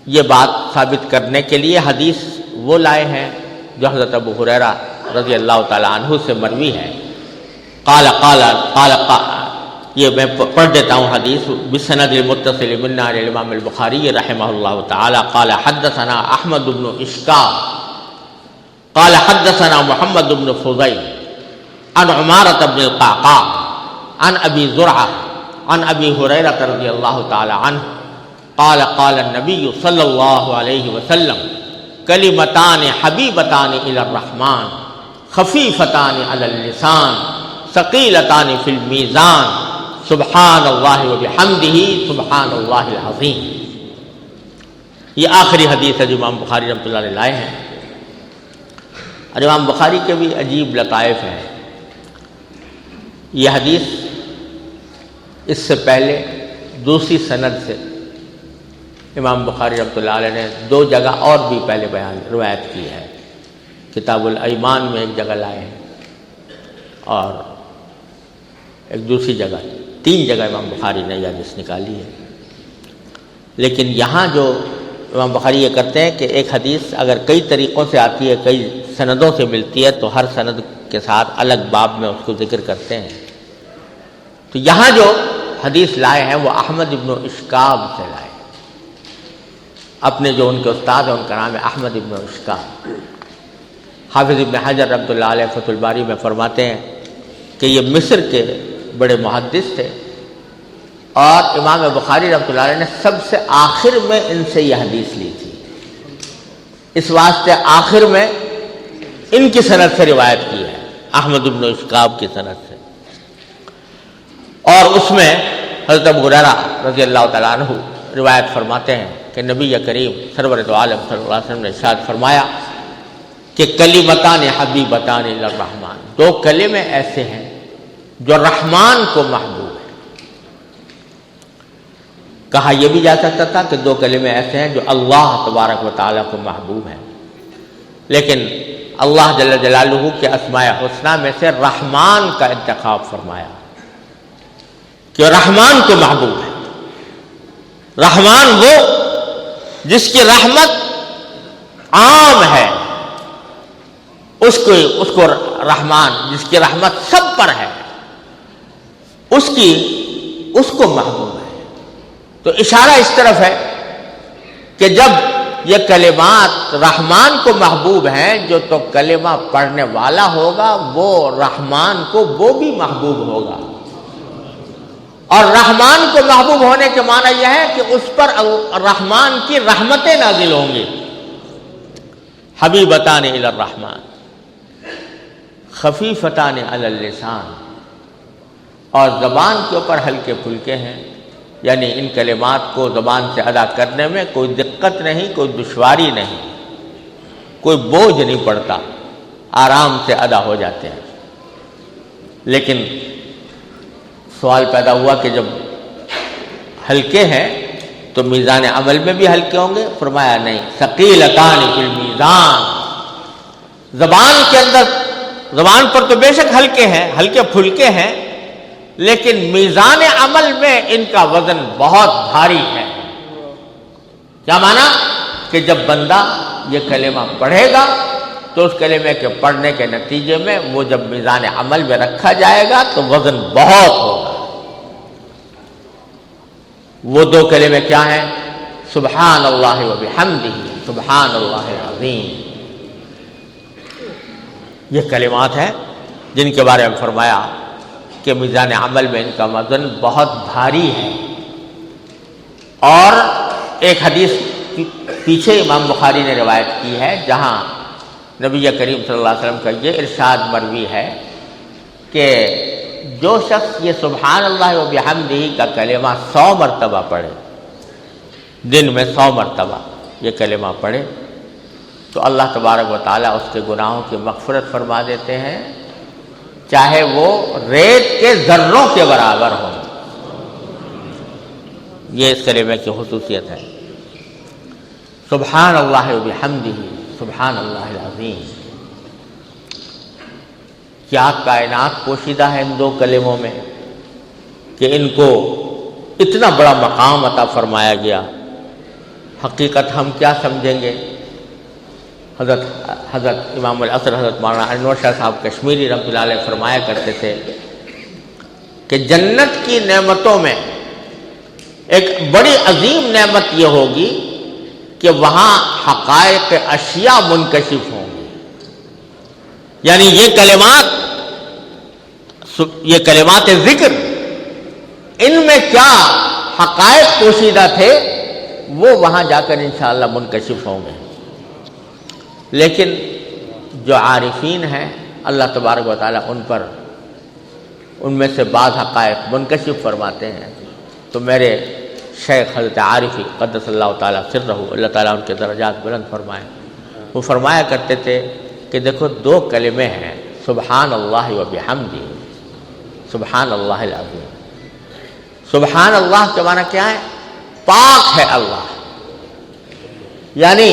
یہ بات ثابت کرنے کے لیے حدیث وہ لائے ہیں جو حضرت ابو ہریرہ رضی اللہ تعالیٰ عنہ سے مروی ہے۔ قال یہ میں پڑھ دیتا ہوں حدیث بسند المتصل من الامام البخاری رحمہ اللہ تعالی قال حدثنا احمد بن اشکاب قال حدثنا محمد بن فضیل عن عمارة بن القعقاع عن ابی زرعہ عن ابی ہریرہ رضی اللہ تعالی عنہ قال قال النبی صلی اللہ علیہ وسلم کلمتان حبیبتان الی الرحمن خفیفتان علی اللسان ثقیلتان فی المیزان سبحان اللہ وبحمدہ سبحان اللہ العظیم۔ یہ آخری حدیث ہے جو امام بخاری رحمۃ اللہ علیہ لائے ہیں، اور امام بخاری کے بھی عجیب لطائف ہیں۔ یہ حدیث اس سے پہلے دوسری سند سے امام بخاری رحمۃ اللہ علیہ نے 2 جگہ اور بھی پہلے روایت کی ہے۔ کتاب الایمان میں ایک جگہ لائے ہیں اور ایک دوسری جگہ، 3 جگہ امام بخاری نے یہ حدیث نکالی ہے۔ لیکن یہاں جو امام بخاری یہ کرتے ہیں کہ ایک حدیث اگر کئی طریقوں سے آتی ہے، کئی سندوں سے ملتی ہے، تو ہر سند کے ساتھ الگ باب میں اس کو ذکر کرتے ہیں۔ تو یہاں جو حدیث لائے ہیں وہ احمد ابن اشکاب سے لائے، اپنے جو ان کے استاد ہیں ان کا نام ہے احمد ابن اشکاب۔ حافظ ابن حجر رحمۃ اللہ علیہ فتح الباری میں فرماتے ہیں کہ یہ مصر کے بڑے محدث تھے، اور امام بخاری رحمۃ اللہ علیہ نے سب سے آخر میں ان سے یہ حدیث لی تھی، اس واسطے آخر میں ان کی سند سے روایت کی ہے، احمد بن اشکاب کی سند سے۔ اور اس میں حضرت ابو ہریرہ رضی اللہ تعالیٰ عنہ روایت فرماتے ہیں کہ نبی کریم سرور دو عالم صلی اللہ علیہ وسلم نے ارشاد فرمایا کہ کلمتان حبیبتان الی الرحمن، 2 کلمے ایسے ہیں جو رحمان کو محبوب ہے۔ کہا یہ بھی جا سکتا تھا کہ 2 کلمے ایسے ہیں جو اللہ تبارک و تعالیٰ کو محبوب ہیں، لیکن اللہ جل جلالہ کے اسماء حسنہ میں سے رحمان کا انتخاب فرمایا کہ رحمان کو محبوب ہے۔ رحمان وہ جس کی رحمت عام ہے، اس کو رحمان جس کی رحمت سب پر ہے اس کو محبوب ہے۔ تو اشارہ اس طرف ہے کہ جب یہ کلمات رحمان کو محبوب ہیں، جو تو کلمہ پڑھنے والا ہوگا وہ رحمان کو وہ بھی محبوب ہوگا۔ اور رحمان کو محبوب ہونے کے معنی یہ ہے کہ اس پر رحمان کی رحمتیں نازل ہوں گی۔ حبیبتان الی الرحمن خفیفتان علی اللسان، اور زبان کے اوپر ہلکے پھلکے ہیں، یعنی ان کلمات کو زبان سے ادا کرنے میں کوئی دقت نہیں، کوئی دشواری نہیں، کوئی بوجھ نہیں پڑتا، آرام سے ادا ہو جاتے ہیں۔ لیکن سوال پیدا ہوا کہ جب ہلکے ہیں تو میزان عمل میں بھی ہلکے ہوں گے؟ فرمایا نہیں، ثقیلتان فی المیزان، زبان کے اندر، زبان پر تو بے شک ہلکے ہیں، ہلکے پھلکے ہیں، لیکن میزان عمل میں ان کا وزن بہت بھاری ہے۔ کیا معنی؟ کہ جب بندہ یہ کلمہ پڑھے گا تو اس کلمے کے پڑھنے کے نتیجے میں وہ جب میزان عمل میں رکھا جائے گا تو وزن بہت ہوگا۔ وہ دو کلمے کیا ہیں؟ سبحان اللہ و بحمدہ، سبحان اللہ العظیم۔ یہ کلمات ہیں جن کے بارے میں فرمایا کہ میزان عمل میں ان کا وزن بہت بھاری ہے۔ اور ایک حدیث پیچھے امام بخاری نے روایت کی ہے جہاں نبی کریم صلی اللہ علیہ وسلم کا یہ ارشاد مروی ہے کہ جو شخص یہ سبحان اللہ و بحمدہ کا کلمہ 100 مرتبہ پڑھے، دن میں 100 مرتبہ یہ کلمہ پڑھے، تو اللہ تبارک و تعالیٰ اس کے گناہوں کی مغفرت فرما دیتے ہیں، چاہے وہ ریت کے ذروں کے برابر ہوں۔ یہ اس کلمے کی خصوصیت ہے، سبحان اللہ و بحمدہ، سبحان اللہ العظیم۔ کیا کائنات پوشیدہ ہے ان دو کلموں میں کہ ان کو اتنا بڑا مقام عطا فرمایا گیا۔ حقیقت ہم کیا سمجھیں گے؟ حضرت امام العصر حضرت مولانا انور شاہ صاحب کشمیری رحمۃ اللہ علیہ فرمایا کرتے تھے کہ جنت کی نعمتوں میں ایک بڑی عظیم نعمت یہ ہوگی کہ وہاں حقائق اشیاء منکشف ہوں گی، یعنی یہ کلمات ذکر، ان میں کیا حقائق پوشیدہ تھے وہ وہاں جا کر انشاءاللہ منکشف ہوں گے۔ لیکن جو عارفین ہیں اللہ تبارک و تعالیٰ ان میں سے بعض حقائق منکشف فرماتے ہیں۔ تو میرے شیخ حضرت عارفی قدس اللہ تعالیٰ سرہ، اللہ تعالیٰ ان کے درجات بلند فرمائے، وہ فرمایا کرتے تھے کہ دیکھو دو کلمے ہیں، سبحان اللہ و بحمدہ، سبحان اللہ العظیم۔ سبحان اللہ کے معنی کیا ہے؟ پاک ہے اللہ، یعنی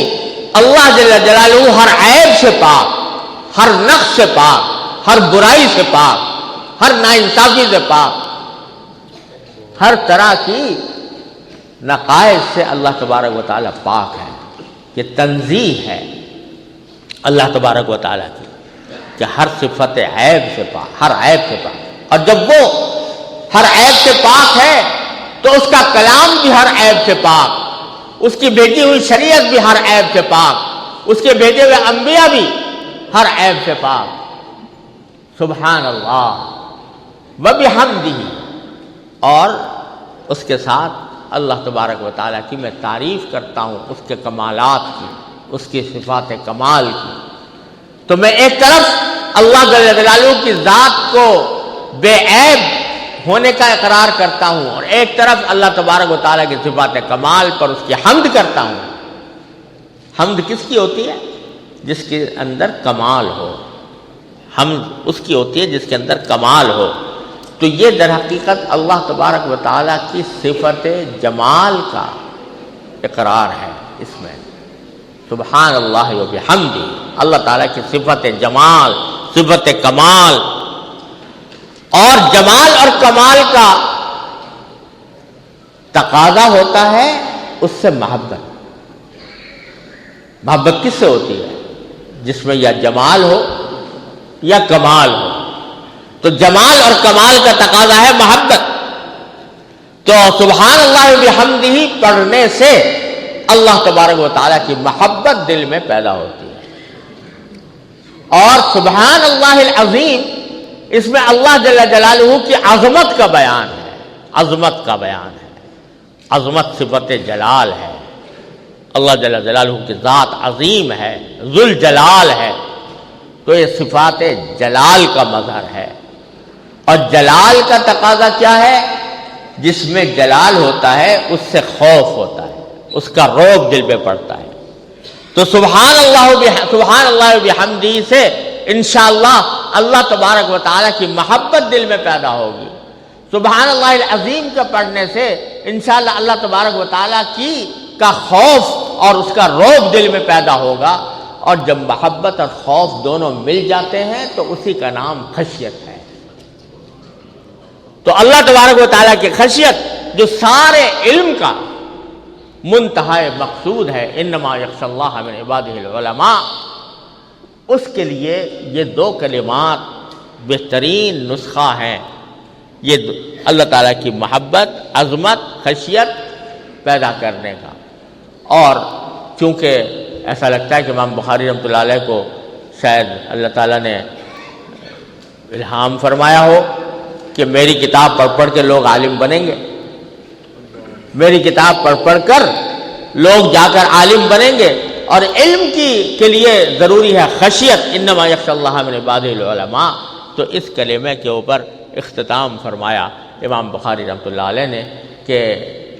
اللہ جل جلالہ ہر عیب سے پاک، ہر نقص سے پاک، ہر برائی سے پاک، ہر ناانصافی سے پاک، ہر طرح کی نقائص سے اللہ تبارک و تعالیٰ پاک ہے۔ یہ تنزیہ ہے اللہ تبارک و تعالیٰ کی کہ ہر صفت عیب سے پاک، ہر عیب سے پاک۔ اور جب وہ ہر عیب سے پاک ہے تو اس کا کلام بھی ہر عیب سے پاک، اس کی بھیجی ہوئی شریعت بھی ہر عیب سے پاک، اس کے بھیجے ہوئے انبیاء بھی ہر عیب سے پاک۔ سبحان اللہ و بحمدہ، اور اس کے ساتھ اللہ تبارک و تعالیٰ کی میں تعریف کرتا ہوں، اس کے کمالات کی، اس کی صفات کمال کی۔ تو میں ایک طرف اللہ جل جلالہ کی ذات کو بے عیب ہونے کا اقرار کرتا ہوں، اور ایک طرف اللہ تبارک و تعالیٰ کی صفات کمال پر اس کی حمد کرتا ہوں۔ حمد کس کی ہوتی ہے؟ جس کے اندر کمال ہو۔ حمد اس کی ہوتی ہے جس کے اندر کمال ہو۔ تو یہ در حقیقت اللہ تبارک و تعالیٰ کی صفت جمال کا اقرار ہے اس میں۔ سبحان اللہ و بحمدہ، اللہ تعالیٰ کی صفت جمال، صفت کمال، اور جمال اور کمال کا تقاضا ہوتا ہے اس سے محبت۔ محبت کس سے ہوتی ہے؟ جس میں یا جمال ہو یا کمال ہو. تو جمال اور کمال کا تقاضا ہے محبت. تو سبحان اللہ بحمدہ پڑھنے سے اللہ تبارک و تعالیٰ کی محبت دل میں پیدا ہوتی ہے. اور سبحان اللہ العظیم، اس میں اللہ جل جلالہ کی عظمت کا بیان ہے. عظمت کا بیان ہے. عظمت صفت جلال ہے. اللہ جل جلالہ کی ذات عظیم ہے، ذوالجلال ہے. تو یہ صفات جلال کا مظہر ہے. اور جلال کا تقاضا کیا ہے؟ جس میں جلال ہوتا ہے اس سے خوف ہوتا ہے، اس کا رعب دل میں پڑتا ہے. تو سبحان اللہ بحمدہ سے انشاءاللہ اللہ تبارک و تعالیٰ کی محبت دل میں پیدا ہوگی. سبحان اللہ العظیم کا پڑھنے سے انشاءاللہ اللہ تبارک و تعالیٰ کا خوف اور اس کا رعب دل میں پیدا ہوگا. اور جب محبت اور خوف دونوں مل جاتے ہیں تو اسی کا نام خشیت ہے. تو اللہ تبارک و تعالیٰ کی خشیت جو سارے علم کا منتہا مقصود ہے، انما یخشی اللہ من عبادہ العلماء، اس کے لیے یہ دو کلمات بہترین نسخہ ہیں. یہ اللہ تعالیٰ کی محبت، عظمت، خشیت پیدا کرنے کا. اور چونکہ ایسا لگتا ہے کہ امام بخاری رحمۃ اللہ علیہ کو شاید اللہ تعالیٰ نے الہام فرمایا ہو کہ میری کتاب پڑھ پڑھ کے لوگ عالم بنیں گے، میری کتاب پڑھ پڑھ کر لوگ جا کر عالم بنیں گے. اور علم کے لیے ضروری ہے خشیت، انما یخشی اللہ من عبادہ العلماء. تو اس کلمے کے اوپر اختتام فرمایا امام بخاری رحمۃ اللہ علیہ نے کہ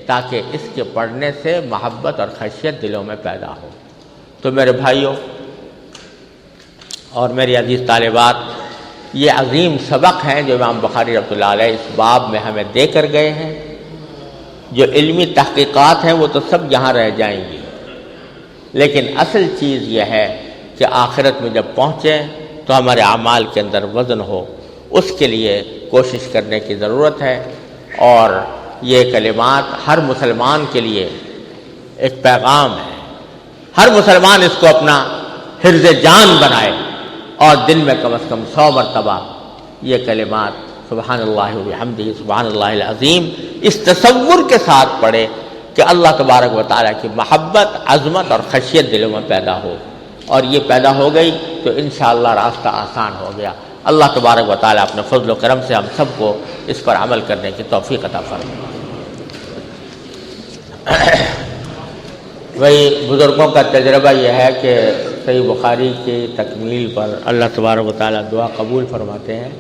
تاکہ اس کے پڑھنے سے محبت اور خشیت دلوں میں پیدا ہو. تو میرے بھائیوں اور میری عزیز طالبات، یہ عظیم سبق ہیں جو امام بخاری رحمۃ اللہ علیہ اس باب میں ہمیں دے کر گئے ہیں. جو علمی تحقیقات ہیں وہ تو سب یہاں رہ جائیں گی، لیکن اصل چیز یہ ہے کہ آخرت میں جب پہنچیں تو ہمارے اعمال کے اندر وزن ہو. اس کے لیے کوشش کرنے کی ضرورت ہے. اور یہ کلمات ہر مسلمان کے لیے ایک پیغام ہے. ہر مسلمان اس کو اپنا حرز جان بنائے اور دن میں کم از کم 100 مرتبہ یہ کلمات سبحان اللہ وبحمدہ سبحان اللہ العظیم اس تصور کے ساتھ پڑھے کہ اللہ تبارک و تعالیٰ کی محبت، عظمت اور خشیت دلوں میں پیدا ہو. اور یہ پیدا ہو گئی تو انشاءاللہ راستہ آسان ہو گیا. اللہ تبارک و تعالیٰ اپنے فضل و کرم سے ہم سب کو اس پر عمل کرنے کی توفیق عطا فرمائے. وہی بزرگوں کا تجربہ یہ ہے کہ صحیح بخاری کی تکمیل پر اللہ تبارک و تعالیٰ دعا قبول فرماتے ہیں.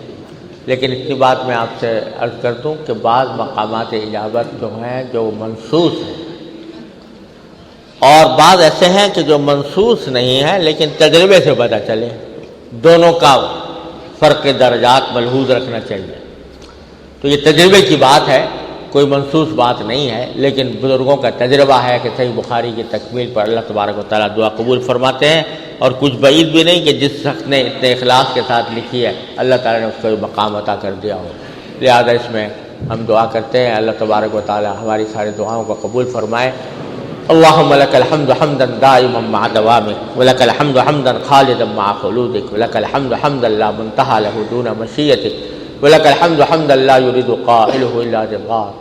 لیکن اتنی بات میں آپ سے عرض کر دوں کہ بعض مقامات اجابت جو ہیں جو منصوص ہیں، اور بعض ایسے ہیں کہ جو منصوص نہیں ہیں لیکن تجربے سے پتہ چلے. دونوں کا فرق درجات ملحوظ رکھنا چاہیے. تو یہ تجربے کی بات ہے، کوئی منصوص بات نہیں ہے، لیکن بزرگوں کا تجربہ ہے کہ صحیح بخاری کی تکمیل پر اللہ تبارک و تعالیٰ دعا قبول فرماتے ہیں. اور کچھ بعید بھی نہیں کہ جس شخص نے اتنے اخلاص کے ساتھ لکھی ہے اللہ تعالیٰ نے اس کو مقام عطا کر دیا ہو. لہذا اس میں ہم دعا کرتے ہیں اللہ تبارک و تعالیٰ ہماری ساری دعاؤں کو قبول فرمائے. اللہم لک الحمد حمدا دائما مع دوامک ولک الحمد حمدا خالدا مع خلودک ولک الحمد حمدا لا منتہى له دون مشیتک ولک الحمد حمدا لا يريد قائله الا رضاک.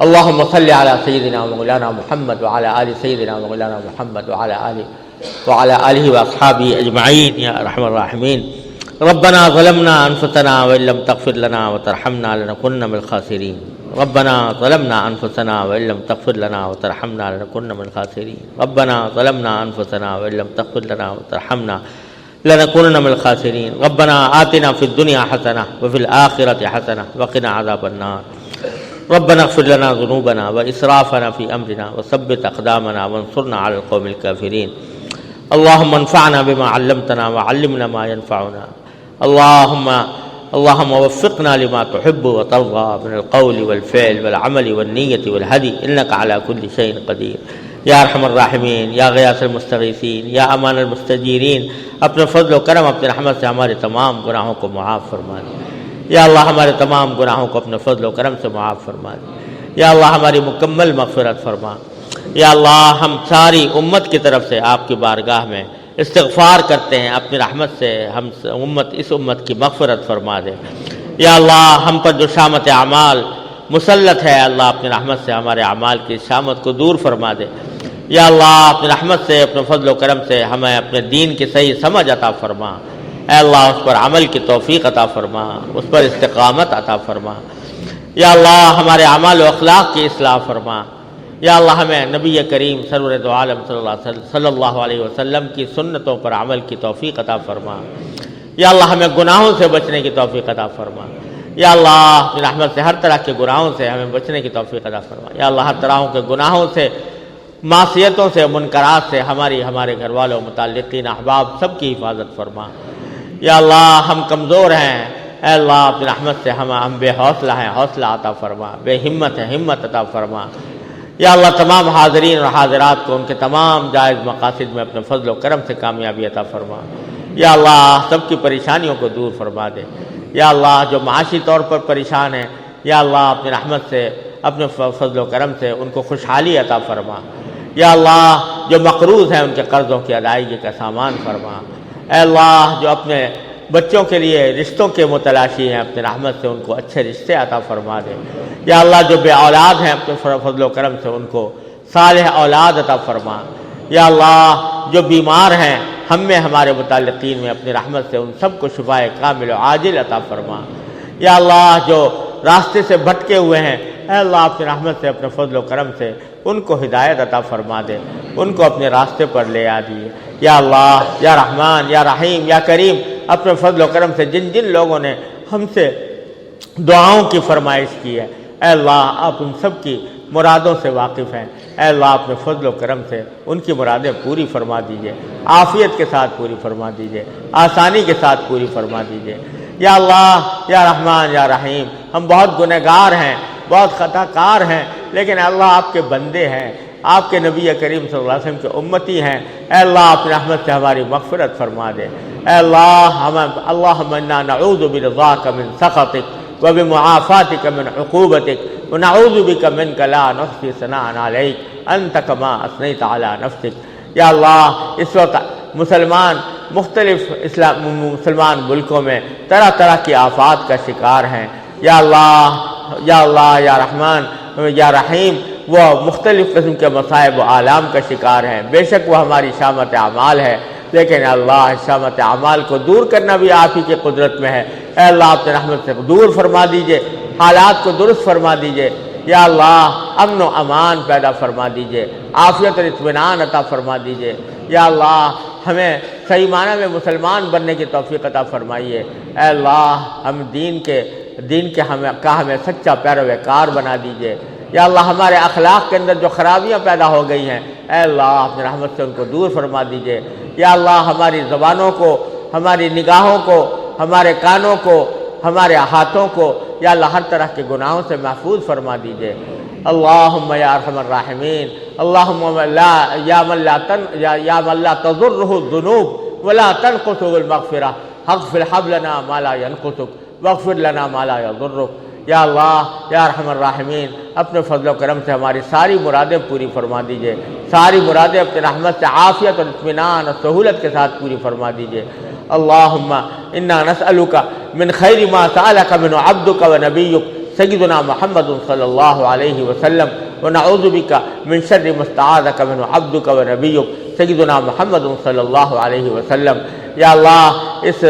اللہم صل علی سیدنا مولانا محمد وعلی آل سیدنا مولانا محمد وعلی آلہ واصحابہ اجمعین یا ارحم الراحمین. ربنا ظلمنا انفسنا وان لم تغفر لنا وترحمنا لنكن من الخاسرین. ربنا ظلمنا انفسنا وان لم تغفر لنا وترحمنا لنكن من الخاسرین. ربنا ظلمنا انفسنا وان لم تغفر لنا وترحمنا لنكن من الخاسرین. ربنا آتنا في الدنيا حسنة وفي الآخرة حسنة وقنا عذاب النار. ربنا اغفر لنا ذنوبنا وإسرافنا في أمرنا وثبت أقدامنا وانصرنا على القوم الكافرين. اللهم انفعنا بما علمتنا وعلمنا ما ينفعنا. اللهم وفقنا لما تحب وترضى من القول والفعل والعمل والنية والهدي إنك على كل شيء قدير. یا ارحم الراحمین، یا غیاث المستغیثین، یا امان المستجیرین، اپنے فضل و کرم اپنے رحمت سے ہمارے تمام گناہوں کو معاف فرما دے. یا اللہ ہمارے تمام گناہوں کو اپنے فضل و کرم سے معاف فرما دے. یا اللہ ہماری مکمل مغفرت فرما. یا اللہ ہم ساری امت کی طرف سے آپ کی بارگاہ میں استغفار کرتے ہیں، اپنی رحمت سے ہم اس امت کی مغفرت فرما دے۔ یا اللہ ہم پر جو شامت اعمال مسلط ہے، اللہ اپنی رحمت سے ہمارے اعمال کی شامت کو دور فرما دے۔ یا اللہ اپنی رحمت سے، اپنے فضل و کرم سے ہمیں اپنے دین کی صحیح سمجھ عطا فرما۔ اے اللہ اس پر عمل کی توفیق عطا فرما، اس پر استقامت عطا فرما۔ یا اللہ ہمارے اعمال و اخلاق کی اصلاح فرما۔ یا اللہ ہمیں نبی کریم سرور دو عالم صلی اللہ علیہ وسلم کی سنتوں پر عمل کی توفیق عطا فرما۔ یا اللہ ہمیں گناہوں سے بچنے کی توفیق عطا فرما۔ یا اللہ اپنی رحمت سے ہر طرح کے گناہوں سے ہمیں بچنے کی توفیق عطا فرما۔ یا اللہ ہر طرح کے گناہوں سے، معصیتوں سے، منکرات سے ہمارے گھر والوں، متعلقین، احباب سب کی حفاظت فرما۔ یا اللہ ہم کمزور ہیں، اے اللہ اپنی رحمت سے ہم بے حوصلہ ہیں، حوصلہ عطا فرما۔ بے ہمت ہیں، ہمت عطا فرما۔ یا اللہ تمام حاضرین اور حاضرات کو ان کے تمام جائز مقاصد میں اپنے فضل و کرم سے کامیابی عطا فرما۔ یا اللہ سب کی پریشانیوں کو دور فرما دے۔ یا اللہ جو معاشی طور پر پریشان ہیں، یا اللہ اپنی رحمت سے، اپنے فضل و کرم سے ان کو خوشحالی عطا فرما۔ یا اللہ جو مقروض ہیں ان کے قرضوں کی ادائیگی کا سامان فرما۔ اے اللہ جو اپنے بچوں کے لیے رشتوں کے متلاشی ہیں، اپنے رحمت سے ان کو اچھے رشتے عطا فرما دے۔ یا اللہ جو بے اولاد ہیں، اپنے فضل و کرم سے ان کو صالح اولاد عطا فرما۔ یا اللہ جو بیمار ہیں ہم میں، ہمارے متعلقین میں، اپنی رحمت سے ان سب کو شفائے کامل و عاجل عطا فرما۔ یا اللہ جو راستے سے بھٹکے ہوئے ہیں، اے اللہ اپنی رحمت سے، اپنے فضل و کرم سے ان کو ہدایت عطا فرما دے، ان کو اپنے راستے پر لے آ دیے۔ یا اللہ یا رحمان یا رحیم یا کریم، اپنے فضل و کرم سے جن جن لوگوں نے ہم سے دعاؤں کی فرمائش کی ہے، اے اللہ آپ ان سب کی مرادوں سے واقف ہیں۔ اے اللہ اپنے فضل و کرم سے ان کی مرادیں پوری فرما دیجئے، عافیت کے ساتھ پوری فرما دیجئے، آسانی کے ساتھ پوری فرما دیجئے۔ یا اللہ یا رحمان یا رحیم، ہم بہت گنہگار ہیں، بہت خطا کار ہیں، لیکن اللہ آپ کے بندے ہیں، آپ کے نبی کریم صلی اللہ علیہ وسلم کے امتی ہیں۔ اے اللہ اپنی رحمت سے ہماری مغفرت فرما دے۔ اے اللہ اللہم انا نعوذ برضاک من سخطک وبمعافاتک من عقوبتک ونعوذ بک منک لا نحصی ثناء علیک انت کما اثنیت علی نفسک۔ یا اللہ اس وقت مسلمان ملکوں میں طرح طرح کی آفات کا شکار ہیں۔ یا اللہ یا رحمان یا رحیم، وہ مختلف قسم کے مصائب و آلام کا شکار ہیں۔ بے شک وہ ہماری شامت اعمال ہے، لیکن اللہ شامت اعمال کو دور کرنا بھی آپ ہی کی قدرت میں ہے۔ اے اللہ اپنے رحمت سے دور فرما دیجئے، حالات کو درست فرما دیجئے۔ یا اللہ امن و امان پیدا فرما دیجئے، عافیت اور اطمینان عطا فرما دیجئے۔ یا اللہ ہمیں صحیح معنی میں مسلمان بننے کی توفیق عطا فرمائیے۔ اے اللہ ہم دین کے ہمیں سچا پیروکار بنا دیجئے۔ یا اللہ ہمارے اخلاق کے اندر جو خرابیاں پیدا ہو گئی ہیں، اے اللہ اپنی رحمت سے ان کو دور فرما دیجئے۔ یا اللہ ہماری زبانوں کو، ہماری نگاہوں کو، ہمارے کانوں کو، ہمارے ہاتھوں کو، یا اللہ ہر طرح کے گناہوں سے محفوظ فرما دیجئے۔ اللہم یا ارحم الراحمین، اللہم یا من لا تضرہ الذنوب ولا تنقصہ المغفرہ، اغفر حبلنا ما لا ینقصک واغفر لنا ما لا یضرک۔ یا اللہ یا ارحم الراحمین، اپنے فضل و کرم سے ہماری ساری مرادیں پوری فرما دیجئے، ساری مرادیں اپنے رحمت سے عافیت اور اطمینان اور سہولت کے ساتھ پوری فرما دیجئے۔ اللہم انا نسألک من خیر ما سألک من عبدک و نبیک سیدنا محمد صلی اللہ علیہ وسلم، ونعوذ بک من شر ما استعاذک من عبدک و نبیک سیدنا محمد صلی اللہ علیہ وسلم۔ یا اللہ اس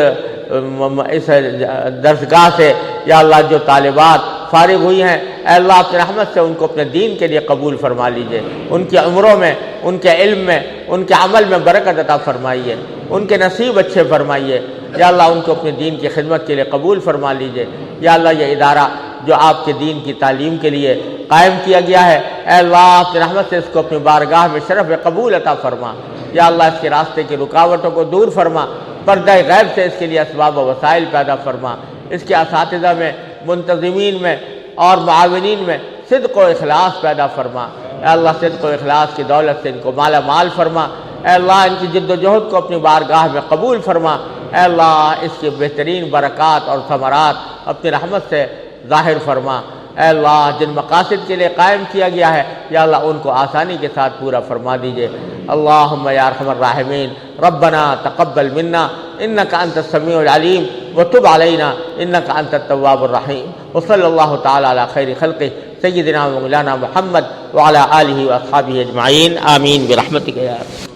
درسگاہ سے یا اللہ جو طالبات فارغ ہوئی ہیں، اے اللہ اپنے رحمت سے ان کو اپنے دین کے لیے قبول فرما لیجئے، ان کی عمروں میں، ان کے علم میں، ان کے عمل میں برکت عطا فرمائیے، ان کے نصیب اچھے فرمائیے۔ یا اللہ ان کو اپنے دین کی خدمت کے لیے قبول فرما لیجئے۔ یا اللہ یہ ادارہ جو آپ کے دین کی تعلیم کے لیے قائم کیا گیا ہے، اے اللہ اپنی رحمت سے اس کو اپنی بارگاہ میں شرف قبول عطا فرما۔ یا اللہ اس کے راستے کی رکاوٹوں کو دور فرما، پردہ غیب سے اس کے لیے اسباب و وسائل پیدا فرما، اس کے اساتذہ میں، منتظمین میں اور معاونین میں صدق و اخلاص پیدا فرما۔ اے اللہ صدق و اخلاص کی دولت سے ان کو مالا مال فرما۔ اے اللہ ان کی جد و جہد کو اپنی بارگاہ میں قبول فرما۔ اے اللہ اس کی بہترین برکات اور ثمرات اپنی رحمت سے ظاہر فرما۔ اے اللہ جن مقاصد کے لیے قائم کیا گیا ہے یا اللہ ان کو آسانی کے ساتھ پورا فرما دیجئے۔ اللہم یا ارحم الراحمین ربنا تقبل منا انک انت السمیع العلیم وتب علینا انک انت التواب الرحیم، وصلی اللہ تعالی علی خیر خلقہ سیدنا و مولانا محمد وعلی آلہ واصحابہ اجمعین، آمین برحمتک یا رب۔